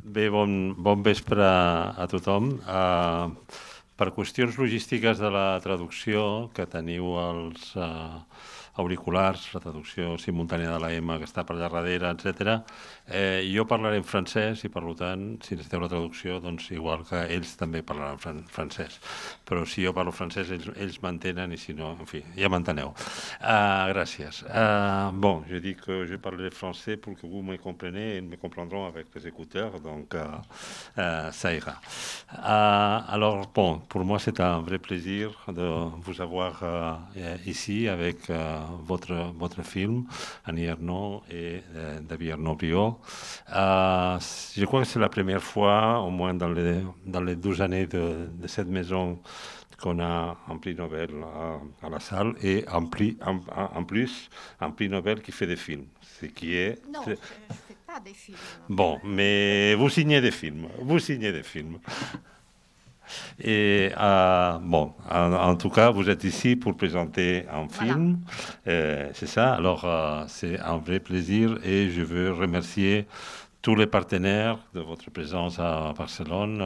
Bé, bon vespre a tothom. Per qüestions logístiques de la traducció, que teniu els auriculars, la traducció simultània de la M que està per allà darrere, etc. Jo parlaré en francès i, per tant, si necessiteu la traducció, doncs igual que ells també parlaran francès. Però si jo parlo francès, ells m'entenen i si no, en fi, ja m'enteneu. Gràcies. Bon, je dis que je parlerai français pour que vous me compreniez et me comprendront avec les écouteurs, donc ça ira. Alors, bon, pour moi, c'est un vrai plaisir de vous avoir ici avec votre film, Annie Ernaux et David Ernaux-Briot. Je crois que c'est la première fois, au moins dans les 12 années de cette maison, qu'on a un prix Nobel à la salle et en plus un prix Nobel qui fait des films. Ce qui est... Non, je ne fais pas des films. Bon, mais vous signez des films. Vous signez des films. Et bon, en tout cas, vous êtes ici pour présenter un film. C'est ça. Alors, c'est un vrai plaisir et je veux remercier tous les partenaires de votre présence à Barcelone.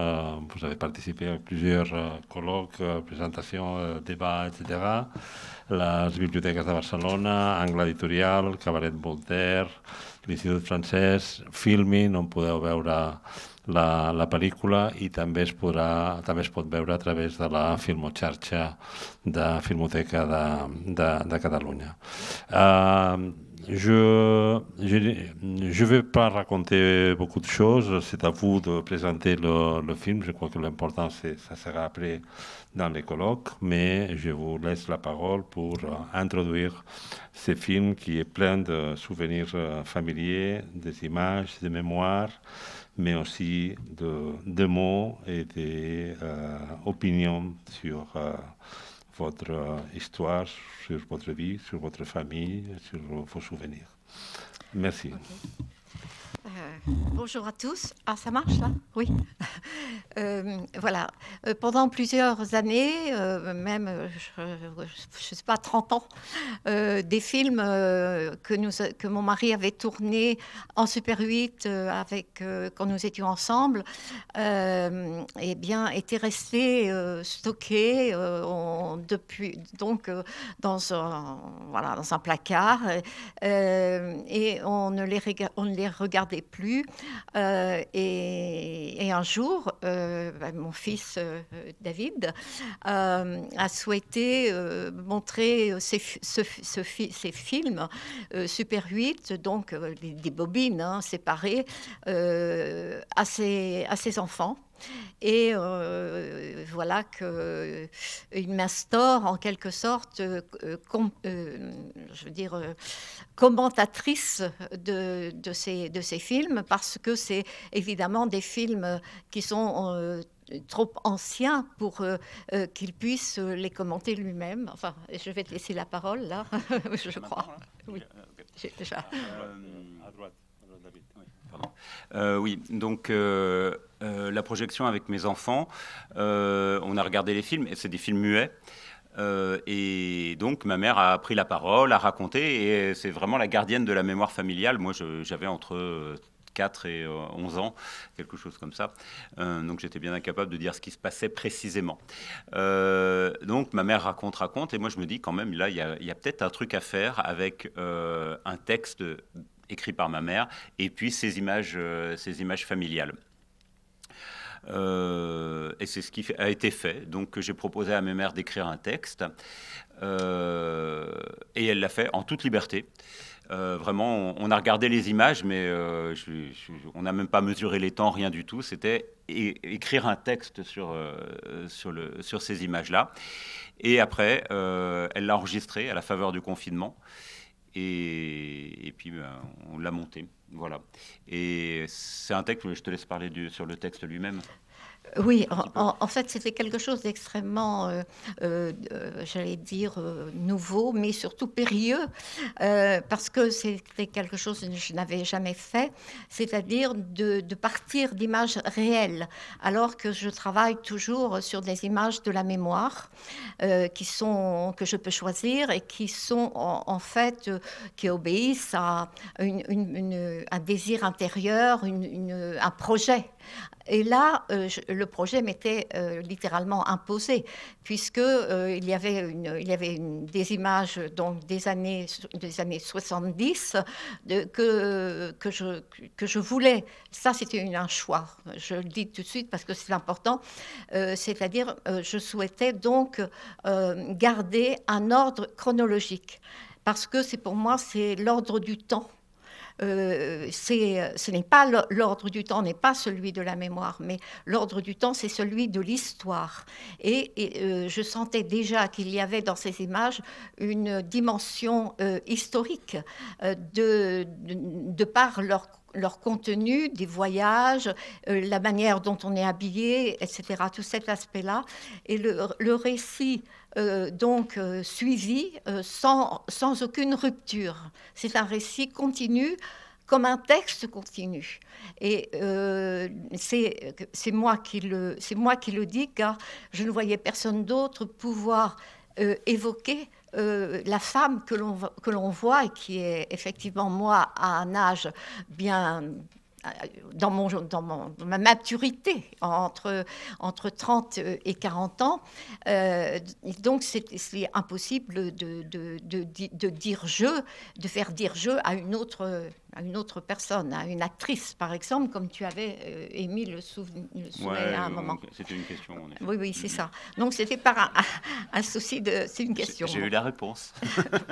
Vous avez participé à plusieurs colloques, présentations, débats, etc. Les biblioteques de Barcelona, Angle Editorial, Cabaret Voltaire, l'Institut Francès, Filmin, on podeu veure la pel·lícula i també es pot veure a través de la Filmoxarxa de Filmoteca de Catalunya. Je ne vais pas raconter beaucoup de choses, c'est à vous de présenter le film. Je crois que l'important, ça sera après dans les colloques, mais je vous laisse la parole pour introduire ce film qui est plein de souvenirs familiers, des images, des mémoires, mais aussi de mots et des opinions sur votre histoire, sur votre vie, sur votre famille, sur vos souvenirs. Merci. Okay. Bonjour à tous. Ah, ça marche là? Oui. Voilà. Pendant plusieurs années, même, je ne sais pas, 30 ans, des films que mon mari avait tournés en Super 8 quand nous étions ensemble, eh bien, étaient restés stockés depuis, donc, dans un placard. Et on ne les regardait plus. Et un jour, mon fils David a souhaité montrer ces films Super 8, donc des bobines séparées, à ses enfants. Et voilà qu'il m'instaure en quelque sorte, je veux dire, commentatrice de ces films, parce que c'est évidemment des films qui sont trop anciens pour qu'il puisse les commenter lui-même. Enfin, je vais te laisser la parole là, je crois. Oui, j'ai déjà. À droite. Oui, donc la projection avec mes enfants, on a regardé les films, et c'est des films muets. Et donc ma mère a pris la parole, a raconté, et c'est vraiment la gardienne de la mémoire familiale. Moi, j'avais entre 4 et 11 ans, quelque chose comme ça. Donc j'étais bien incapable de dire ce qui se passait précisément. Donc ma mère raconte, et moi je me dis quand même, là, il y a peut-être un truc à faire avec un texte écrit par ma mère, et puis ces images familiales. Et c'est ce qui a été fait. Donc j'ai proposé à ma mère d'écrire un texte, et elle l'a fait en toute liberté. Vraiment, on a regardé les images, mais on n'a même pas mesuré les temps, rien du tout. C'était écrire un texte sur ces images-là. Et après, elle l'a enregistré à la faveur du confinement. Et puis, on l'a monté. Voilà. Et c'est un texte, je te laisse parler sur le texte lui-même. Oui, en fait, c'était quelque chose d'extrêmement, j'allais dire, nouveau, mais surtout périlleux, parce que c'était quelque chose que je n'avais jamais fait, c'est-à-dire de partir d'images réelles, alors que je travaille toujours sur des images de la mémoire que je peux choisir et qui sont en fait, qui obéissent à un désir intérieur, un projet. Et là, le projet m'était littéralement imposé, puisque il y avait des images donc, des années 70 que je voulais. Ça, c'était un choix. Je le dis tout de suite parce que c'est important. C'est-à-dire, je souhaitais donc garder un ordre chronologique, parce que pour moi, c'est l'ordre du temps. Ce n'est pas l'ordre du temps n'est pas celui de la mémoire, mais l'ordre du temps, c'est celui de l'histoire. Et je sentais déjà qu'il y avait dans ces images une dimension historique de par leur contenu, des voyages, la manière dont on est habillé, etc. Tout cet aspect-là. Et le récit suivi sans aucune rupture. C'est un récit continu, comme un texte continu. Et c'est moi qui le dis, car je ne voyais personne d'autre pouvoir évoquer la femme que l'on voit et qui est effectivement, moi, à un âge bien... dans ma maturité, entre 30 et 40 ans. Donc, c'est impossible de dire je, de faire dire je à une autre personne, à une actrice, par exemple, comme tu avais émis le souhait à un moment. C'était une question. Oui, c'est ça. Donc, c'était par un souci de... C'est une question. J'ai eu la réponse.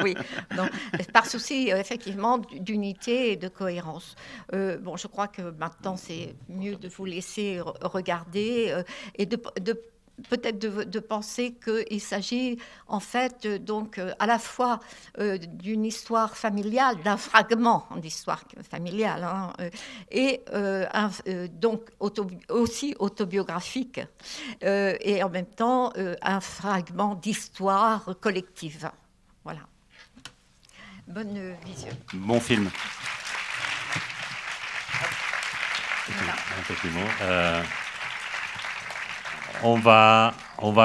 Oui, donc, par souci, effectivement, d'unité et de cohérence. Bon, je crois que maintenant, c'est mieux de vous laisser regarder et peut-être de penser qu'il s'agit en fait donc à la fois d'une histoire familiale, d'un fragment d'histoire familiale, hein, et donc aussi autobiographique, et en même temps un fragment d'histoire collective. Voilà. Bonne vision. Bon film. Voilà. Effectivement. On va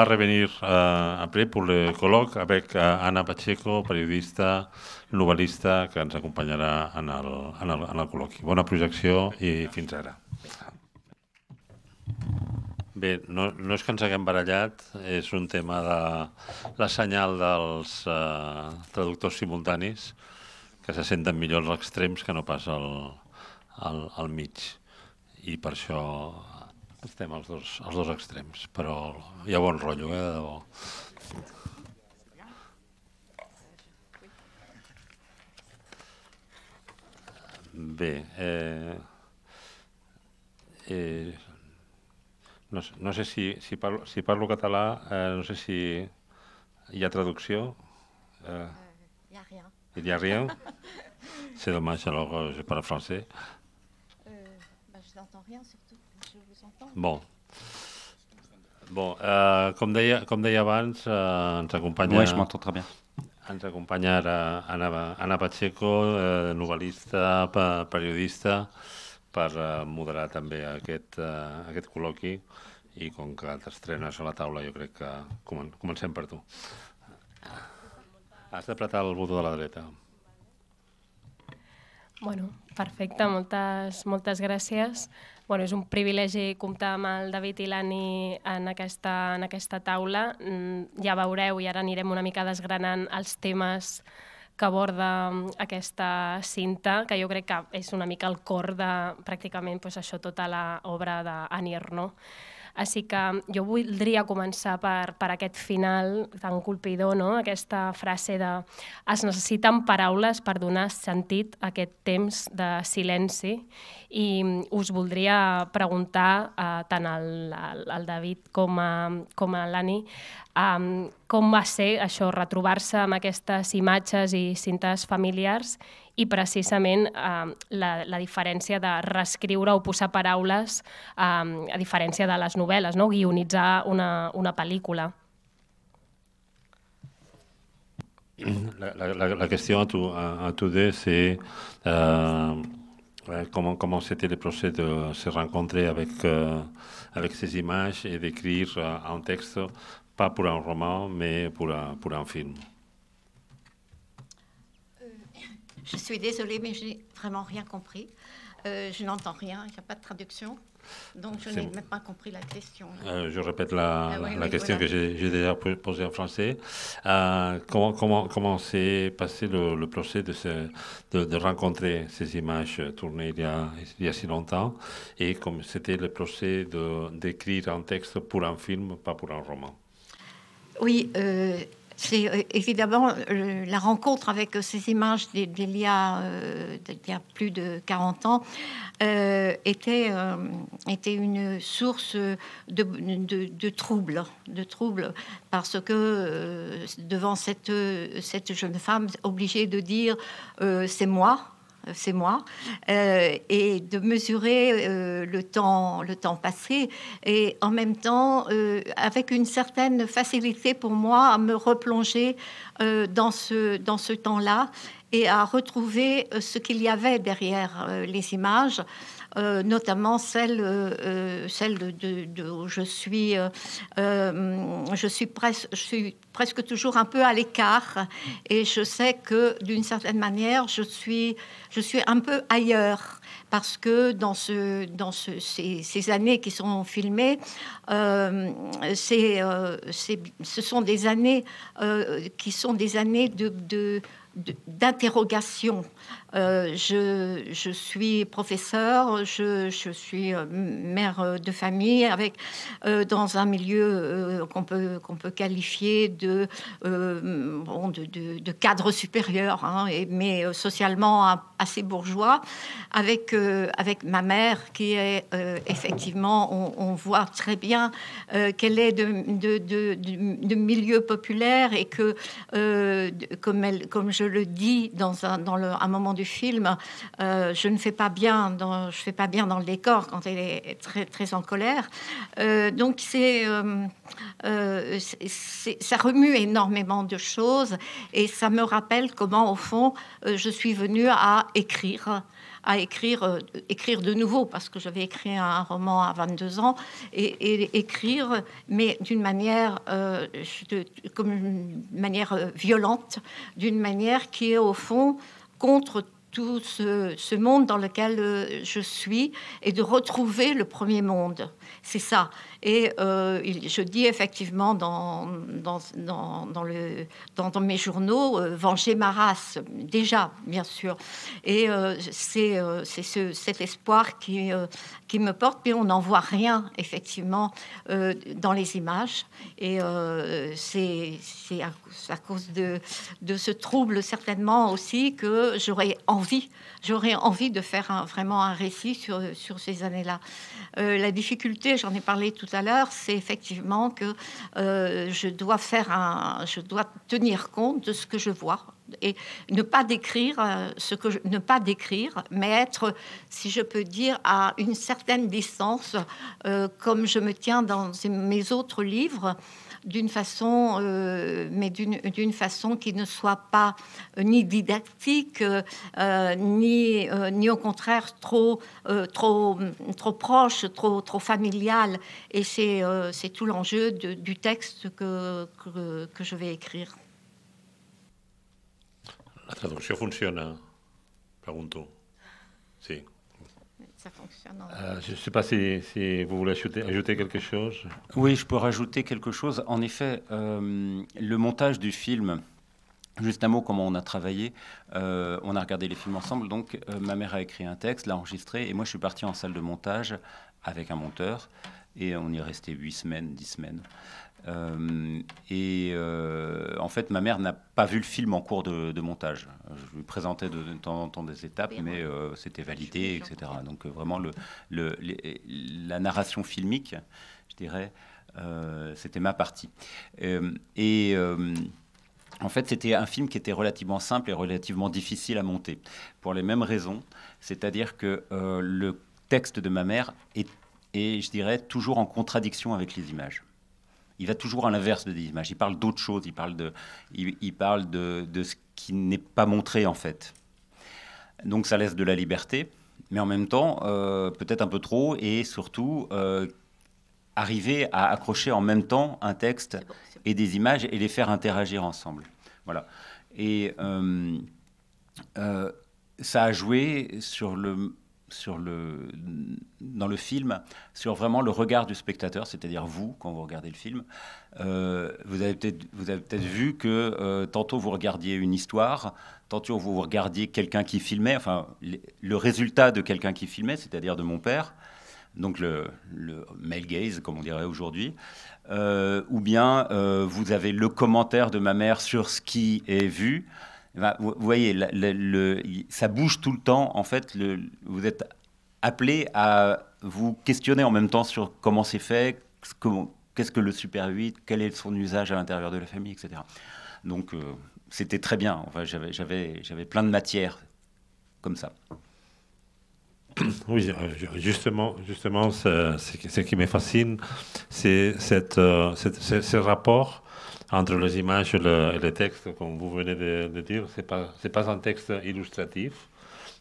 revenir après pour le colloque avec Anna Pacheco, periodista, novel·lista, que ens acompanyarà en el col·loqui. Bona projecció i fins ara. Bé, no és que ens haguem barallat, és un tema de la senyal dels traductors simultanis, que se senten millor als extrems que no pas al mig. I per això estem als dos extrems, però hi ha bon rotllo, de debò. Bé, no sé si parlo català, no sé si hi ha traducció. Il n'y a rien. C'est dommage, alors je parle français. Je n'entends rien, surtout. Je vous entends. Bon, com deia abans, ens acompanya... Oui, je m'entends très bien. Ens acompanya ara Anna Pacheco, novel·lista, periodista, per moderar també aquest col·loqui, i com que t'estrenes a la taula, jo crec que comencem per tu. Has d'apretar el botó de la dreta. Bueno, perfecte, moltes gràcies. Bueno, és un privilegi comptar amb el David i l'Anni en aquesta taula. Ja veureu, i ara anirem una mica desgranant els temes que aborda aquesta cinta, que jo crec que és una mica el cor de pràcticament això, tota l'obra d'Annie Ernaux. Així que jo voldria començar per aquest final tan colpidor, no? Aquesta frase de es necessiten paraules per donar sentit a aquest temps de silenci, i us voldria preguntar tant al David com a l'Anni com va ser això, retrobar-se amb aquestes imatges i cintes familiars i precisament la diferència de reescriure o posar paraules a diferència de les novel·les, no? Guionitzar una pel·lícula. La question à tous deux, c'est comment c'était le procès de se rencontrer avec ces images et d'écrire un texte, pas pour un roman, mais pour un film. Je suis désolée, mais je n'ai vraiment rien compris. Je n'entends rien, il n'y a pas de traduction. Donc, je n'ai même pas compris la question. Je répète la question que j'ai déjà posée en français. Comment s'est passé le procès de rencontrer ces images tournées il y a si longtemps et comme c'était le procès d'écrire un texte pour un film, pas pour un roman? Oui, c'est évidemment la rencontre avec ces images d'il y a plus de 40 ans était une source de trouble, parce que devant cette jeune femme obligée de dire c'est moi, et de mesurer le temps passé, et en même temps avec une certaine facilité pour moi à me replonger dans ce temps-là et à retrouver ce qu'il y avait derrière les images, notamment celle où je suis presque toujours un peu à l'écart, et je sais que d'une certaine manière je suis un peu ailleurs, parce que dans ces années qui sont filmées, ce sont des années qui sont des années d'interrogation. Je suis professeure, je suis mère de famille dans un milieu qu'on peut qualifier de cadre supérieur, hein, mais socialement assez bourgeois, avec ma mère qui est effectivement, on voit très bien qu'elle est de milieu populaire, et que comme je le dis dans un moment du film, je ne fais pas bien dans le décor quand elle est très très en colère. Donc ça remue énormément de choses, et ça me rappelle comment au fond je suis venue à écrire de nouveau, parce que j'avais écrit un roman à 22 ans, et écrire, mais d'une manière comme une manière violente, d'une manière qui est au fond contre tout ce monde dans lequel je suis, et de retrouver le premier monde. C'est ça. Et je dis effectivement dans mes journaux, venger ma race, déjà, bien sûr. Et c'est cet espoir qui me porte, mais on n'en voit rien, effectivement, dans les images. Et c'est à cause de ce trouble, certainement aussi, que j'aurais envie de faire vraiment un récit sur ces années-là. La difficulté, j'en ai parlé tout à l'heure, c'est effectivement que je dois tenir compte de ce que je vois, et ne pas décrire mais être, si je peux dire, à une certaine distance, comme je me tiens dans mes autres livres, d'une façon, mais d'une façon qui ne soit pas ni didactique, ni au contraire trop proche, trop familial. Et c'est tout l'enjeu du texte que je vais écrire. La traducció funciona? Pregunto. Sí. Ça fonctionne. Je ne sais pas si vous voulez ajouter quelque chose. Oui, je peux rajouter quelque chose. En effet, le montage du film, juste un mot, comment on a travaillé. On a regardé les films ensemble. Donc, ma mère a écrit un texte, l'a enregistré, et moi, je suis parti en salle de montage avec un monteur. Et on y est resté 8 semaines, 10 semaines. En fait, ma mère n'a pas vu le film en cours de montage. Je lui présentais de temps en temps des étapes, mais c'était validé, etc. Donc vraiment, la narration filmique, je dirais, c'était ma partie. En fait, c'était un film qui était relativement simple et relativement difficile à monter, pour les mêmes raisons. C'est-à-dire que le texte de ma mère est, je dirais, toujours en contradiction avec les images. Il va toujours à l'inverse des images. Il parle d'autre chose. Il parle de ce qui n'est pas montré, en fait. Donc, ça laisse de la liberté, mais en même temps, peut-être un peu trop, et surtout, arriver à accrocher en même temps un texte et des images et les faire interagir ensemble. Voilà. Et ça a joué dans le film, sur vraiment le regard du spectateur, c'est-à-dire vous, quand vous regardez le film. Vous avez peut-être vu que tantôt vous regardiez une histoire, tantôt vous regardiez quelqu'un qui filmait, enfin, le résultat de quelqu'un qui filmait, c'est-à-dire de mon père, donc le male gaze, comme on dirait aujourd'hui, ou bien vous avez le commentaire de ma mère sur ce qui est vu. Vous voyez, ça bouge tout le temps. En fait, vous êtes appelé à vous questionner en même temps sur comment c'est fait, qu'est-ce que le Super 8, quel est son usage à l'intérieur de la famille, etc. Donc, c'était très bien. Enfin, j'avais plein de matières comme ça. Oui, justement, ce qui me fascine, c'est ce rapport entre les images et le texte, comme vous venez de dire. C'est pas un texte illustratif,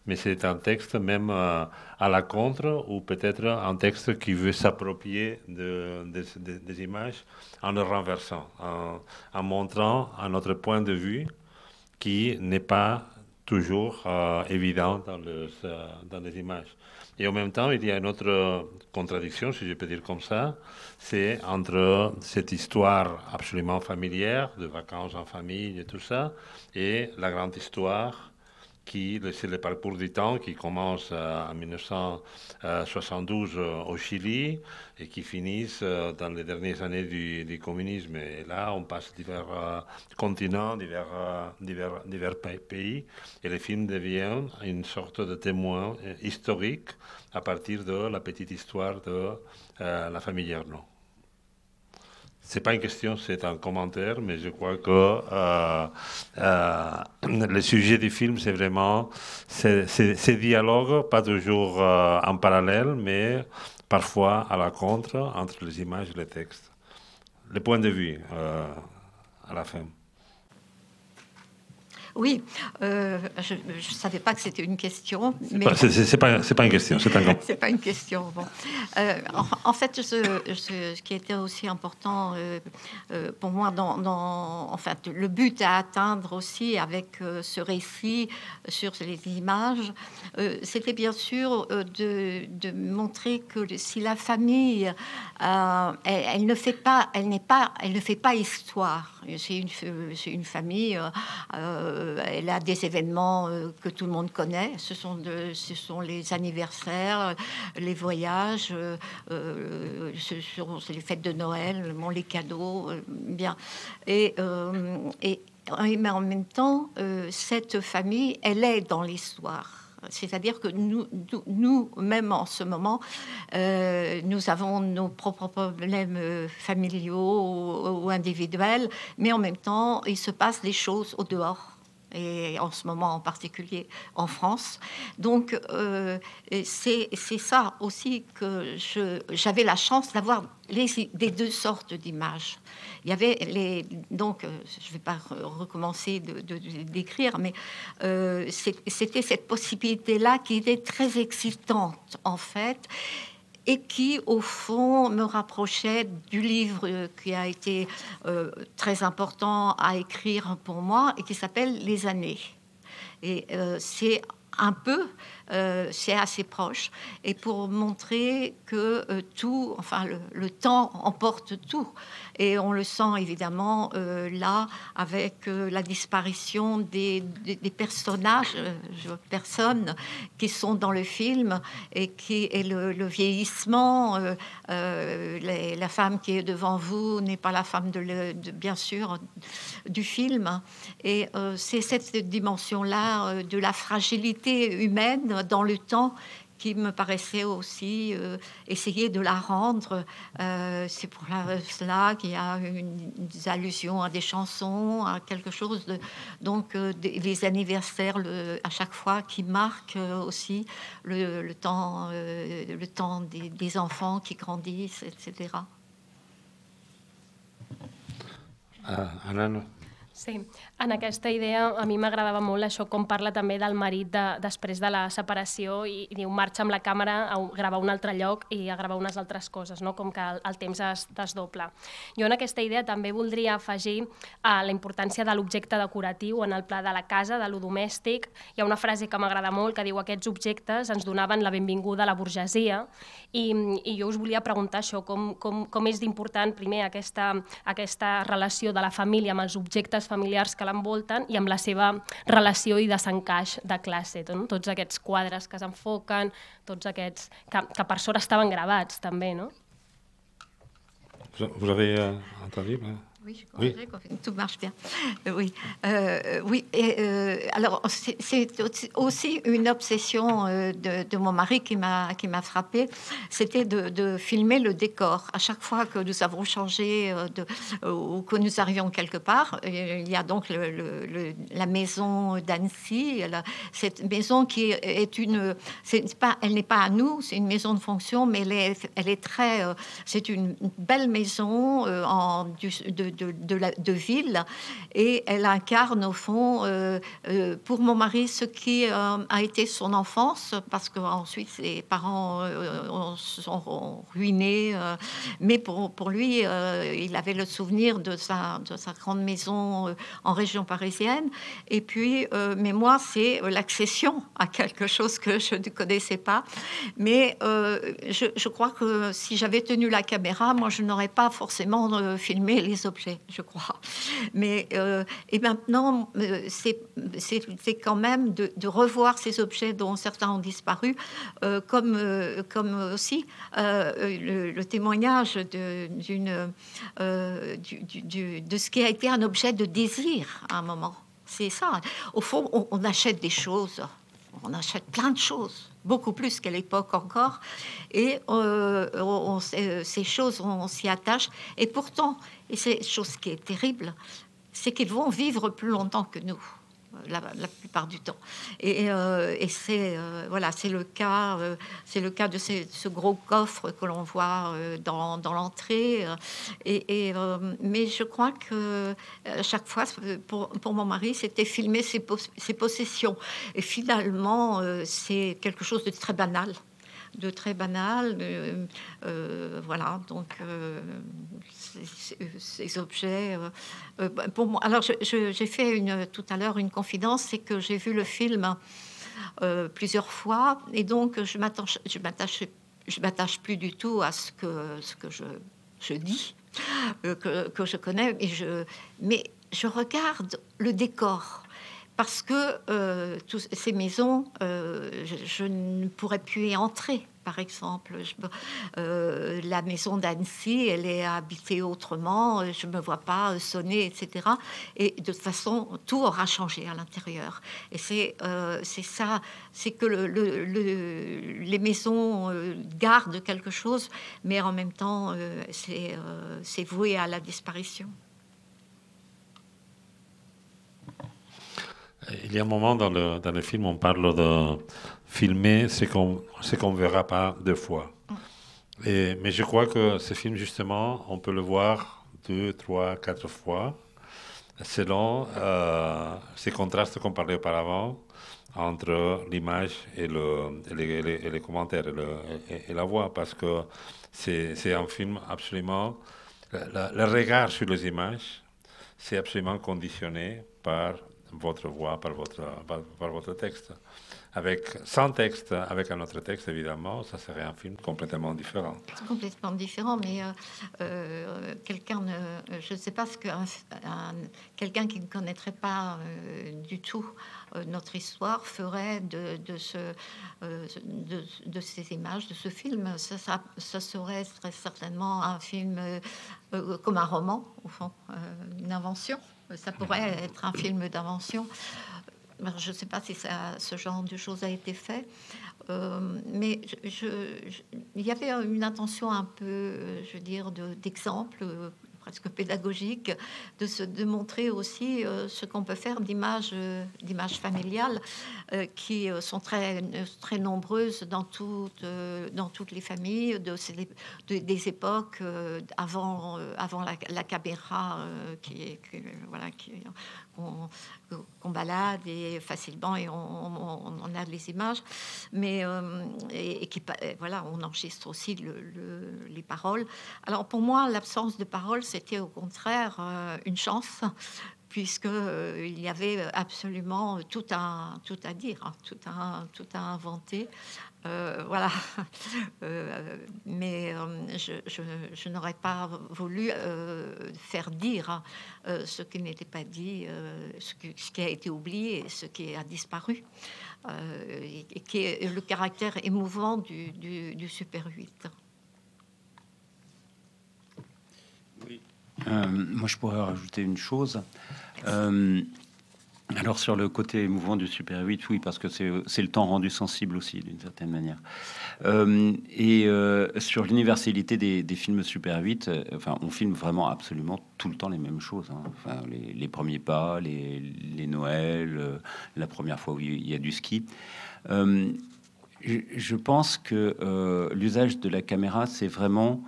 mais c'est un texte même à la contre, ou peut-être un texte qui veut s'approprier des images en le renversant, en montrant un autre point de vue qui n'est pas toujours évident dans les images. Et en même temps, il y a une autre contradiction, si je peux dire comme ça, c'est entre cette histoire absolument familière, de vacances en famille et tout ça, et la grande histoire c'est le parcours du temps qui commence en 1972 au Chili et qui finit dans les dernières années du communisme. Et là, on passe divers continents, divers pays, et le film devient une sorte de témoin historique à partir de la petite histoire de la famille Ernaud. C'est pas une question, c'est un commentaire, mais je crois que le sujet du film, c'est vraiment ces dialogues, pas toujours en parallèle, mais parfois à la contre, entre les images et les textes. Le point de vue à la fin. Oui, je ne savais pas que c'était une question. C'est pas une question, c'est un commentaire. C'est pas une question. Bon. En fait, ce qui était aussi important pour moi, en fait, le but à atteindre aussi avec ce récit sur les images, c'était bien sûr de montrer que si la famille, elle ne fait pas histoire. C'est une famille. Elle a des événements que tout le monde connaît. Ce sont les anniversaires, les voyages, c'est les fêtes de Noël, les cadeaux, bien. Mais en même temps, cette famille, elle est dans l'histoire. C'est-à-dire que nous, même en ce moment, nous avons nos propres problèmes familiaux ou individuels, mais en même temps, il se passe des choses au dehors. Et en ce moment en particulier en France. Donc, c'est ça aussi que j'avais la chance d'avoir des deux sortes d'images. Il y avait donc, je ne vais pas recommencer d'écrire, mais c'était cette possibilité-là qui était très excitante, en fait, et qui, au fond, me rapprochait du livre qui a été très important à écrire pour moi et qui s'appelle « Les années ». Et c'est un peu, c'est assez proche, et pour montrer que tout, enfin le temps emporte tout. Et on le sent évidemment là avec la disparition des personnages, personnes qui sont dans le film, et le vieillissement. La femme qui est devant vous n'est pas la femme bien sûr du film. Et c'est cette dimension-là de la fragilité humaine dans le temps qui me paraissait aussi essayer de la rendre. C'est pour cela qu'il y a des allusions à des chansons, à quelque chose de... Donc, les anniversaires, à chaque fois, qui marquent aussi le temps des enfants qui grandissent, etc. Anna, Sí, en aquesta idea a mi m'agradava molt això com parla també del marit després de la separació i diu marxa amb la càmera a gravar un altre lloc i a gravar unes altres coses, no? Com que el temps es desdobla. Jo en aquesta idea també voldria afegir la importància de l'objecte decoratiu en el pla de la casa, de lo domèstic. Hi ha una frase que m'agrada molt que diu aquests objectes ens donaven la benvinguda a la burgesia i jo us volia preguntar això, com és d'important primer aquesta relació de la família amb els objectes familiars que l'envolten i amb la seva relació i desencaix de classe. No? Tots aquests quadres que s'enfoquen, tots aquests que per sort estaven gravats també, no? Vous avez entendu? Oui, je comprends, oui. Tout marche bien. Oui, oui. Alors, c'est aussi une obsession de mon mari qui m'a frappée. C'était de filmer le décor. À chaque fois que nous avons changé ou que nous arrivions quelque part, il y a donc la maison d'Annecy. Cette maison qui est elle n'est pas à nous, c'est une maison de fonction, mais elle est très... c'est une belle maison de ville, et elle incarne au fond pour mon mari ce qui a été son enfance, parce qu'ensuite ses parents sont ruinés, mais pour lui il avait le souvenir de sa grande maison en région parisienne. Et puis mais moi c'est l'accession à quelque chose que je ne connaissais pas, mais je crois que si j'avais tenu la caméra, moi je n'aurais pas forcément filmé les objets, je crois. Mais et maintenant, c'est quand même de revoir ces objets dont certains ont disparu, comme aussi le témoignage de ce qui a été un objet de désir à un moment. C'est ça. Au fond, on achète des choses. On achète plein de choses, beaucoup plus qu'à l'époque encore. Et ces choses, on s'y attache. Et pourtant, et c'est chose qui est terrible, c'est qu'ils vont vivre plus longtemps que nous, la plupart du temps. Et c'est voilà, c'est le cas de ce gros coffre que l'on voit dans l'entrée. Mais je crois que à chaque fois, pour mon mari, c'était filmer ses possessions. Et finalement, c'est quelque chose de très banal. Voilà, donc ces objets pour moi. Alors j'ai fait tout à l'heure une confidence, c'est que j'ai vu le film plusieurs fois, et donc je m'attache plus du tout à ce que je dis, que je connais, mais je regarde le décor. Parce que toutes ces maisons, je ne pourrais plus y entrer. Par exemple, la maison d'Annecy, elle est habitée autrement, je ne me vois pas sonner, etc. Et de toute façon, tout aura changé à l'intérieur. Et c'est ça, c'est que les maisons gardent quelque chose, mais en même temps, c'est voué à la disparition. Il y a un moment dans le film, on parle de filmer ce qu'on ne verra pas deux fois. Mais je crois que ce film, justement, on peut le voir 2, 3, 4 fois, selon ces contrastes qu'on parlait auparavant entre l'image et les commentaires et la voix, parce que c'est un film absolument... Le regard sur les images, c'est absolument conditionné par votre voix, par votre texte. sans texte, avec un autre texte, évidemment, ça serait un film complètement différent. Complètement différent, mais je ne sais pas ce que quelqu'un qui ne connaîtrait pas du tout notre histoire ferait de ces images, de ce film. Ça serait très certainement un film comme un roman, au fond, une invention. Ça pourrait être un film d'invention. Je ne sais pas si ce genre de choses a été fait, mais il y avait une intention un peu, je veux dire, d'exemple, presque pédagogique, de montrer aussi ce qu'on peut faire d'images familiales qui sont très, très nombreuses dans toutes les familles des époques avant la caméra qu'on balade et facilement et on a les images, mais on enregistre aussi les paroles. Alors pour moi, l'absence de paroles, c'était au contraire une chance, puisque il y avait absolument tout à dire, hein, tout à inventer. Voilà. Mais je n'aurais pas voulu faire dire ce qui n'était pas dit, ce qui a été oublié, ce qui a disparu, et qui est le caractère émouvant du Super 8. Oui. Moi, je pourrais rajouter une chose. Alors sur le côté émouvant du Super 8, oui, parce que c'est le temps rendu sensible aussi, d'une certaine manière. Sur l'universalité des films Super 8, on filme vraiment absolument tout le temps les mêmes choses. Hein. Enfin, les premiers pas, les Noëls, la première fois où il y a du ski. Je pense que l'usage de la caméra, c'est vraiment...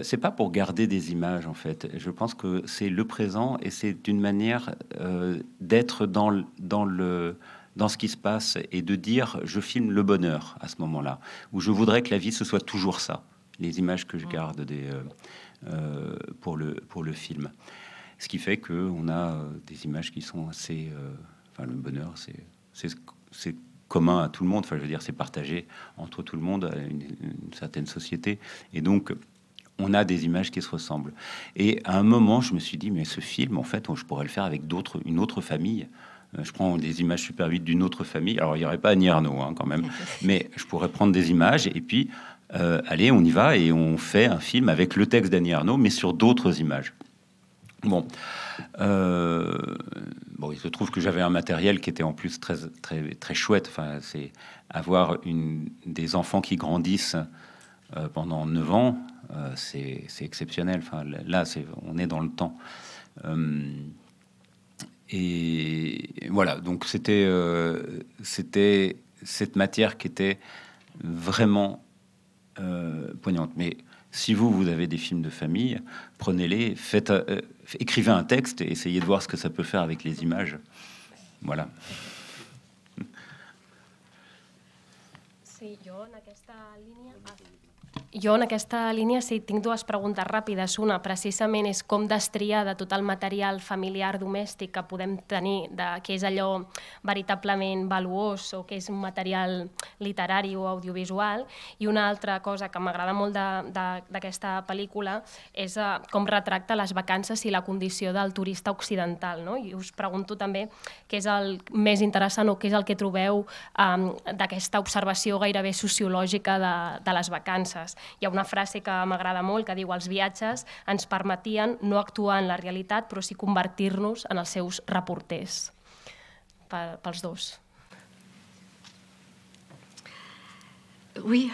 c'est pas pour garder des images, en fait. Je pense que c'est le présent et c'est une manière d'être dans ce qui se passe et de dire je filme le bonheur à ce moment-là, où je voudrais que la vie ce soit toujours ça, les images que je garde pour le film. Ce qui fait qu'on a des images qui sont assez... le bonheur, c'est commun à tout le monde. Enfin, je veux dire, c'est partagé entre tout le monde, une certaine société. Et donc... on a des images qui se ressemblent. Et à un moment, je me suis dit, mais ce film, en fait, je pourrais le faire avec une autre famille. Je prends des images Super 8 d'une autre famille. Alors, il n'y aurait pas Annie Ernaux, hein, quand même. Mais je pourrais prendre des images et puis, allez, on y va et on fait un film avec le texte d'Annie Ernaux, mais sur d'autres images. Bon, il se trouve que j'avais un matériel qui était en plus très, très, très chouette. Enfin, c'est avoir des enfants qui grandissent pendant 9 ans, c'est exceptionnel. Enfin, là, on est dans le temps. Et voilà, donc c'était cette matière qui était vraiment poignante. Mais si vous avez des films de famille, prenez-les, écrivez un texte et essayez de voir ce que ça peut faire avec les images. Voilà. Sí, jo en aquesta línia sí, tinc dues preguntes ràpides. Una, precisament, és com destriar de tot el material familiar domèstic que podem tenir, que és allò veritablement valuós o que és un material literari o audiovisual. I una altra cosa que m'agrada molt d'aquesta pel·lícula és com retracta les vacances i la condició del turista occidental. No? I us pregunto també què és el més interessant o què és el que trobeu d'aquesta observació gairebé sociològica de les vacances. Hi ha una frase que m'agrada molt que diu: els viatges ens permetien no actuar en la realitat però sí convertir-nos en els seus reporters. Pels dos. Oui,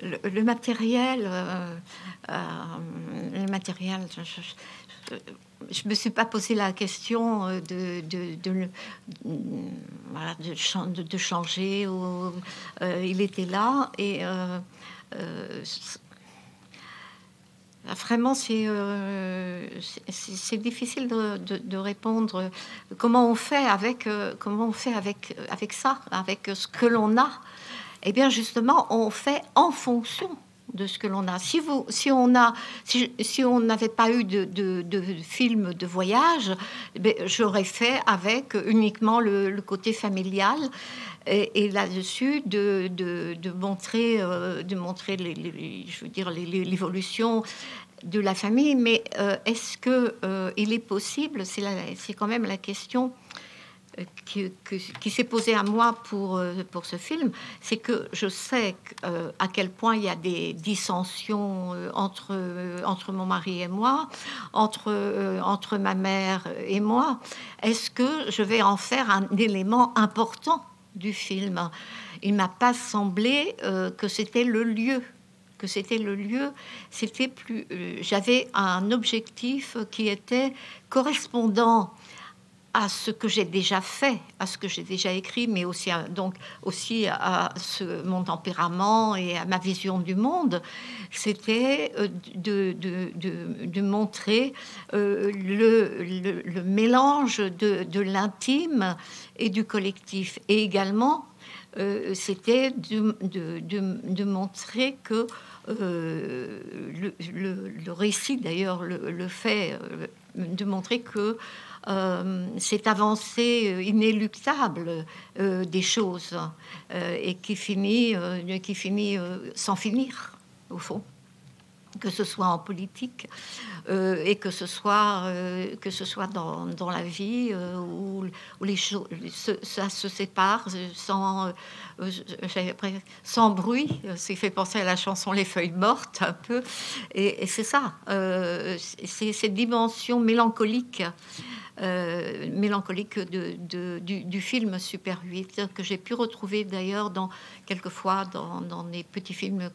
le matériel, je ne me suis pas posé la question de changer. Il était là et vraiment c'est difficile de répondre. Comment on fait avec ça, avec ce que l'on a? Eh bien, justement, on fait en fonction de ce que l'on a. Si on n'avait pas eu de film de voyage, j'aurais fait avec uniquement le côté familial et là-dessus de montrer l'évolution de la famille. Mais est-ce que il est possible, c'est quand même la question qui s'est posée à moi pour ce film, c'est que je sais à quel point il y a des dissensions entre mon mari et moi, entre ma mère et moi. Est-ce que je vais en faire un élément important du film? Il m'a pas semblé que c'était le lieu. J'avais un objectif qui était correspondant à ce que j'ai déjà fait, à ce que j'ai déjà écrit, mais aussi à mon tempérament et à ma vision du monde. C'était de montrer le mélange de l'intime et du collectif. Et également, c'était de montrer que le récit, d'ailleurs, le fait de montrer que cette avancée inéluctable des choses et qui finit sans finir, au fond, que ce soit en politique et que ce soit dans la vie où les choses ça se sépare sans bruit. Ça fait penser à la chanson Les Feuilles Mortes un peu, et c'est ça, c'est cette dimension mélancolique du film Super 8 que j'ai pu retrouver d'ailleurs quelquefois dans des petits films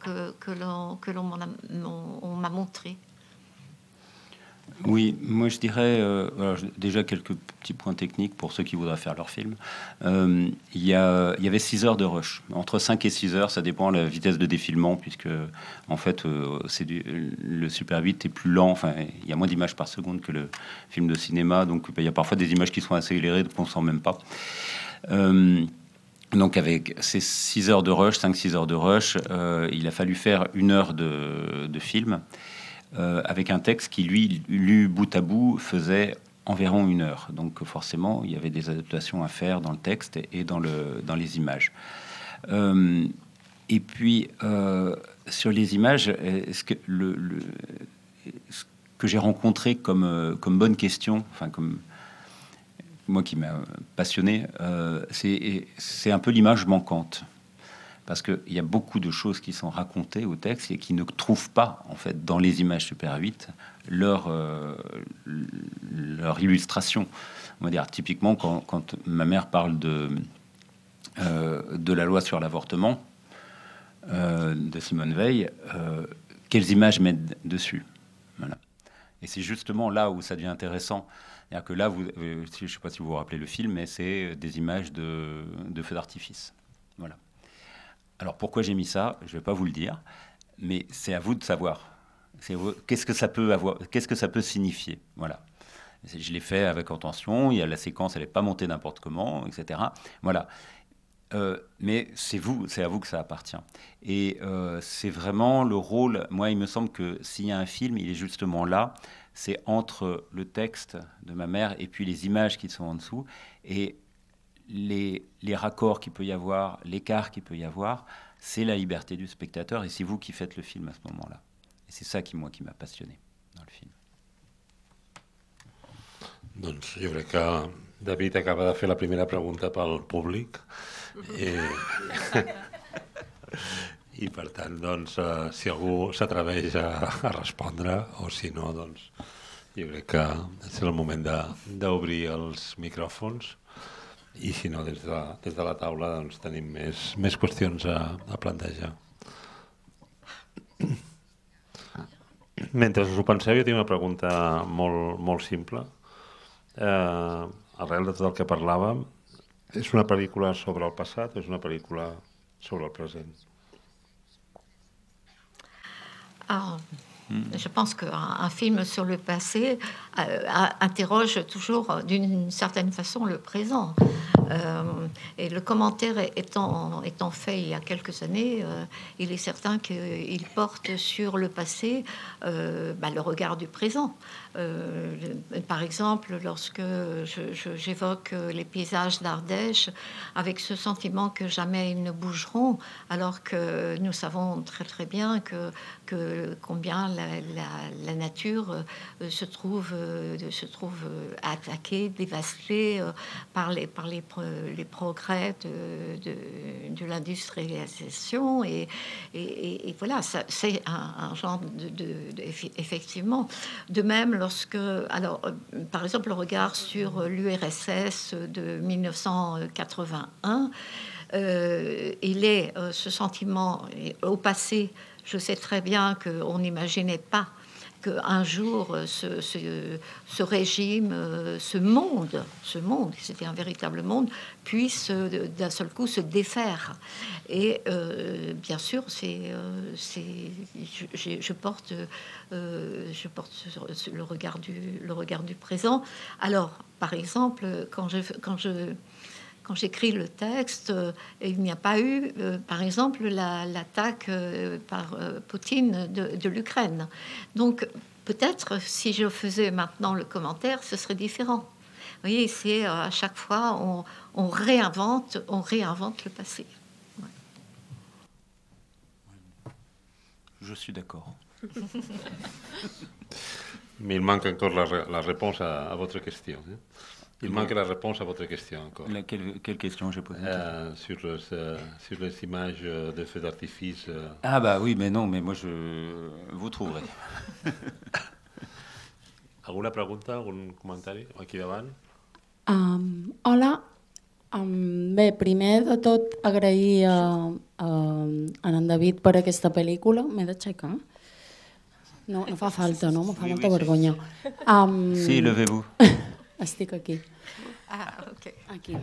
on m'a montré. Oui, moi je dirais déjà quelques petits points techniques pour ceux qui voudraient faire leur film. Il y avait 6 heures de rush, entre 5 et 6 heures, ça dépend de la vitesse de défilement, puisque en fait le Super 8 est plus lent, enfin il y a moins d'images par seconde que le film de cinéma, donc il y a parfois des images qui sont accélérées qu'on ne sent même pas. Donc avec ces 6 heures de rush, 5-6 heures de rush, il a fallu faire 1 heure de film, avec un texte qui, lui, lu bout à bout, faisait environ 1 heure. Donc forcément, il y avait des adaptations à faire dans le texte et dans les images. Et puis, sur les images, ce que j'ai rencontré comme bonne question, enfin comme moi qui m'a passionné, c'est un peu l'image manquante. Parce qu'il y a beaucoup de choses qui sont racontées au texte et qui ne trouvent pas, en fait, dans les images Super 8, leur illustration. On va dire, typiquement, quand ma mère parle de la loi sur l'avortement de Simone Veil, quelles images mettre dessus? Voilà. Et c'est justement là où ça devient intéressant. C'est-à-dire que là, je ne sais pas si vous vous rappelez le film, mais c'est des images de feux d'artifice. Voilà. Alors pourquoi j'ai mis ça, je ne vais pas vous le dire, mais c'est à vous de savoir. Qu'est-ce que ça peut signifier. Voilà. Je l'ai fait avec attention. Il y a la séquence, elle n'est pas montée n'importe comment, etc. Voilà. Mais c'est à vous que ça appartient. Et c'est vraiment le rôle. Moi, il me semble que s'il y a un film, il est justement là. C'est entre le texte de ma mère et puis les images qui sont en dessous et les raccords qu'il peut y avoir, l'écart qu'il peut y avoir, c'est la liberté du spectateur et c'est vous qui faites le film à ce moment-là. Et c'est ça qui m'a passionné dans le film. Doncs jo crec que David acaba de fer la primera pregunta pel públic i per tant, doncs, si algú s'atreveix a respondre o si no, doncs jo crec que és el moment d'obrir els micròfons. I si no, des de la taula doncs, tenim més qüestions a plantejar. Mentre us ho penseu, jo tinc una pregunta molt simple. Arrel de tot el que parlàvem, és una pel·lícula sobre el passat o és una pel·lícula sobre el present? Je pense qu'un film sur le passé interroge toujours d'une certaine façon le présent. Et le commentaire étant fait il y a quelques années, il est certain qu'il porte sur le passé le regard du présent. Par exemple, lorsque j'évoque les paysages d'Ardèche, avec ce sentiment que jamais ils ne bougeront, alors que nous savons très très bien que combien la nature se trouve attaquée, dévastée par les progrès de l'industrialisation et voilà, c'est un genre effectivement. De même, par exemple, le regard sur l'URSS de 1981, il est ce sentiment au passé. Je sais très bien qu'on n'imaginait pas qu'un jour, ce régime, ce monde, c'était un véritable monde, puisse d'un seul coup se défaire. Et bien sûr, je porte le regard du présent. Alors, par exemple, quand j'écris le texte, il n'y a pas eu, par exemple, l'attaque par Poutine de l'Ukraine. Donc, peut-être, si je faisais maintenant le commentaire, ce serait différent. Vous voyez, c'est à chaque fois, on réinvente le passé. Ouais. Je suis d'accord. Mais il manque encore la réponse à votre question. Il manque la réponse à votre question encore. Quelle question j'ai posée sur les images de feux d'artifice. Ah bah oui, mais non, mais moi vous trouverez. Alguna pregunta, algun comentari aquí davant? Hola. Bé, primer de tot agrair a en David per aquesta pel·lícula. M'he d'aixecar? No fa falta, no? Me fa molta vergonya. Sí, levez-vous. Estic aquí. Ok. Aquí.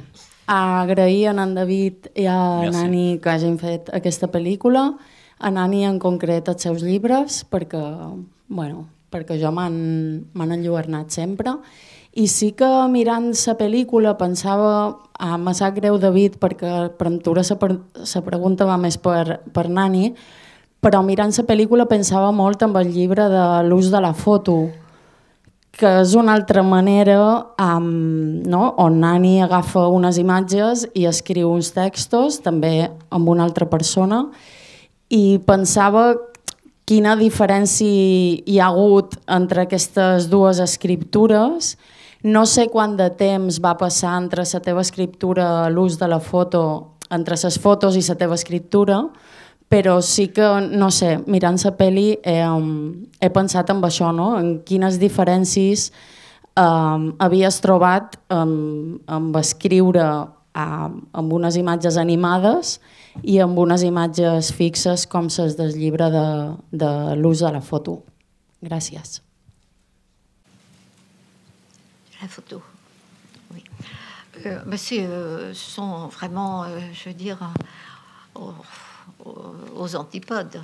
Agrair a en David i a Nani que hagin fet aquesta pel·lícula, a Nani en concret els seus llibres, perquè jo m'han enlluernat sempre. I sí que mirant la pel·lícula pensava, me sap greu David perquè per tu la pregunta va més per Nani, però mirant la pel·lícula pensava molt en el llibre de l'ús de la foto, que és una altra manera on Nani agafa unes imatges i escriu uns textos, també amb una altra persona, i pensava quina diferència hi ha hagut entre aquestes dues escriptures. No sé quant de temps va passar entre la teva escriptura, l'ús de la foto, entre les fotos i la teva escriptura, però sí que, no sé, mirant la pel·li he pensat en això, no? En quines diferències havies trobat en escriure amb unes imatges animades i amb unes imatges fixes com les del llibre de l'ús de la foto. Gràcies. La photo, oui. Ce sont vraiment, je veux dire, aux antipodes,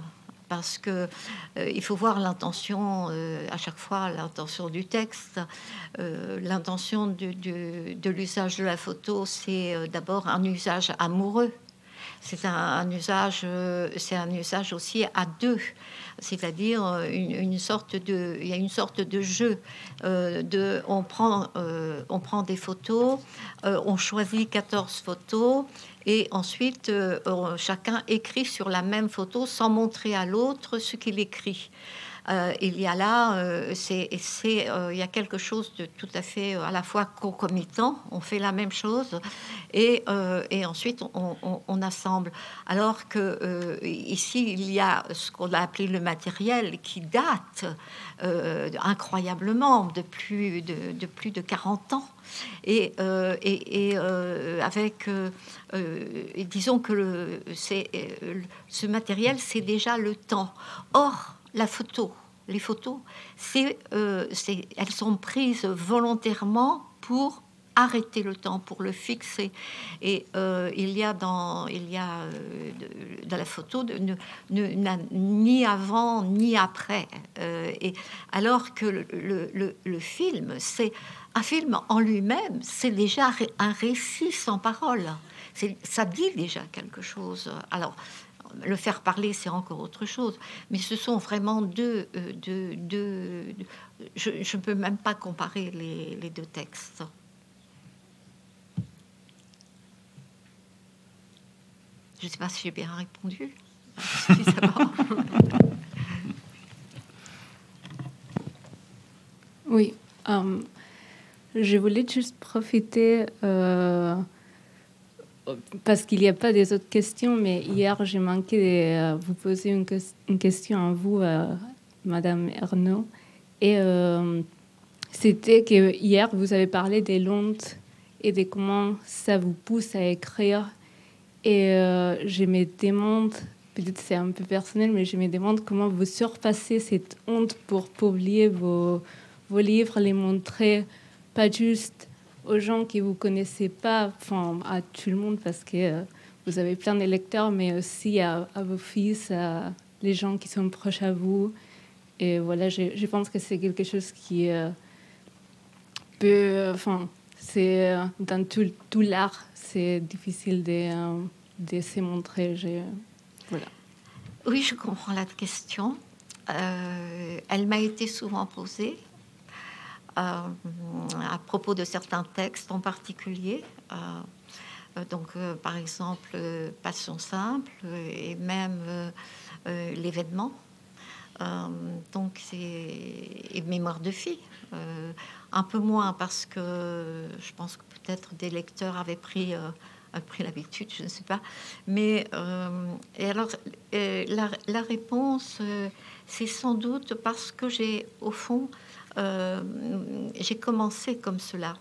parce que il faut voir l'intention à chaque fois, l'intention du texte, l'intention de l'usage de la photo, c'est d'abord un usage amoureux. C'est un usage aussi à deux, c'est-à-dire il y a une sorte de jeu. On prend des photos, on choisit 14 photos et ensuite chacun écrit sur la même photo sans montrer à l'autre ce qu'il écrit. Il y a là, il y a quelque chose de tout à fait à la fois concomitant. On fait la même chose et ensuite on assemble. Alors que ici il y a ce qu'on a appelé le matériel qui date incroyablement de plus de 40 ans. Et disons que ce matériel, c'est déjà le temps. Or, les photos, elles sont prises volontairement pour arrêter le temps, pour le fixer. Et il y a dans la photo ni avant ni après. Et alors que le film, c'est un film en lui-même, c'est déjà un récit sans parole. Ça dit déjà quelque chose. Alors, le faire parler, c'est encore autre chose. Mais ce sont vraiment deux je ne peux même pas comparer les deux textes. Je ne sais pas si j'ai bien répondu. Oui. Je voulais juste profiter, parce qu'il n'y a pas des autres questions, mais hier, j'ai manqué de vous poser une question à vous, Madame Ernaud. Et c'était que hier, vous avez parlé des Landes et de comment ça vous pousse à écrire. Et je me demande, peut-être c'est un peu personnel, mais je me demande comment vous surpassez cette honte pour publier vos livres, les montrer, pas juste aux gens qui vous connaissez pas, enfin à tout le monde, parce que vous avez plein de lecteurs, mais aussi à vos fils, à les gens qui sont proches à vous. Et voilà, je pense que c'est quelque chose qui peut... Enfin, c'est dans tout l'art, c'est difficile de se montrer. Voilà. Oui, je comprends la question. Elle m'a été souvent posée à propos de certains textes en particulier. Par exemple, Passion simple et même l'événement. Et Mémoire de fille. Un peu moins parce que je pense que peut-être des lecteurs avaient pris l'habitude, je ne sais pas. Mais la réponse, c'est sans doute parce que j'ai commencé comme cela.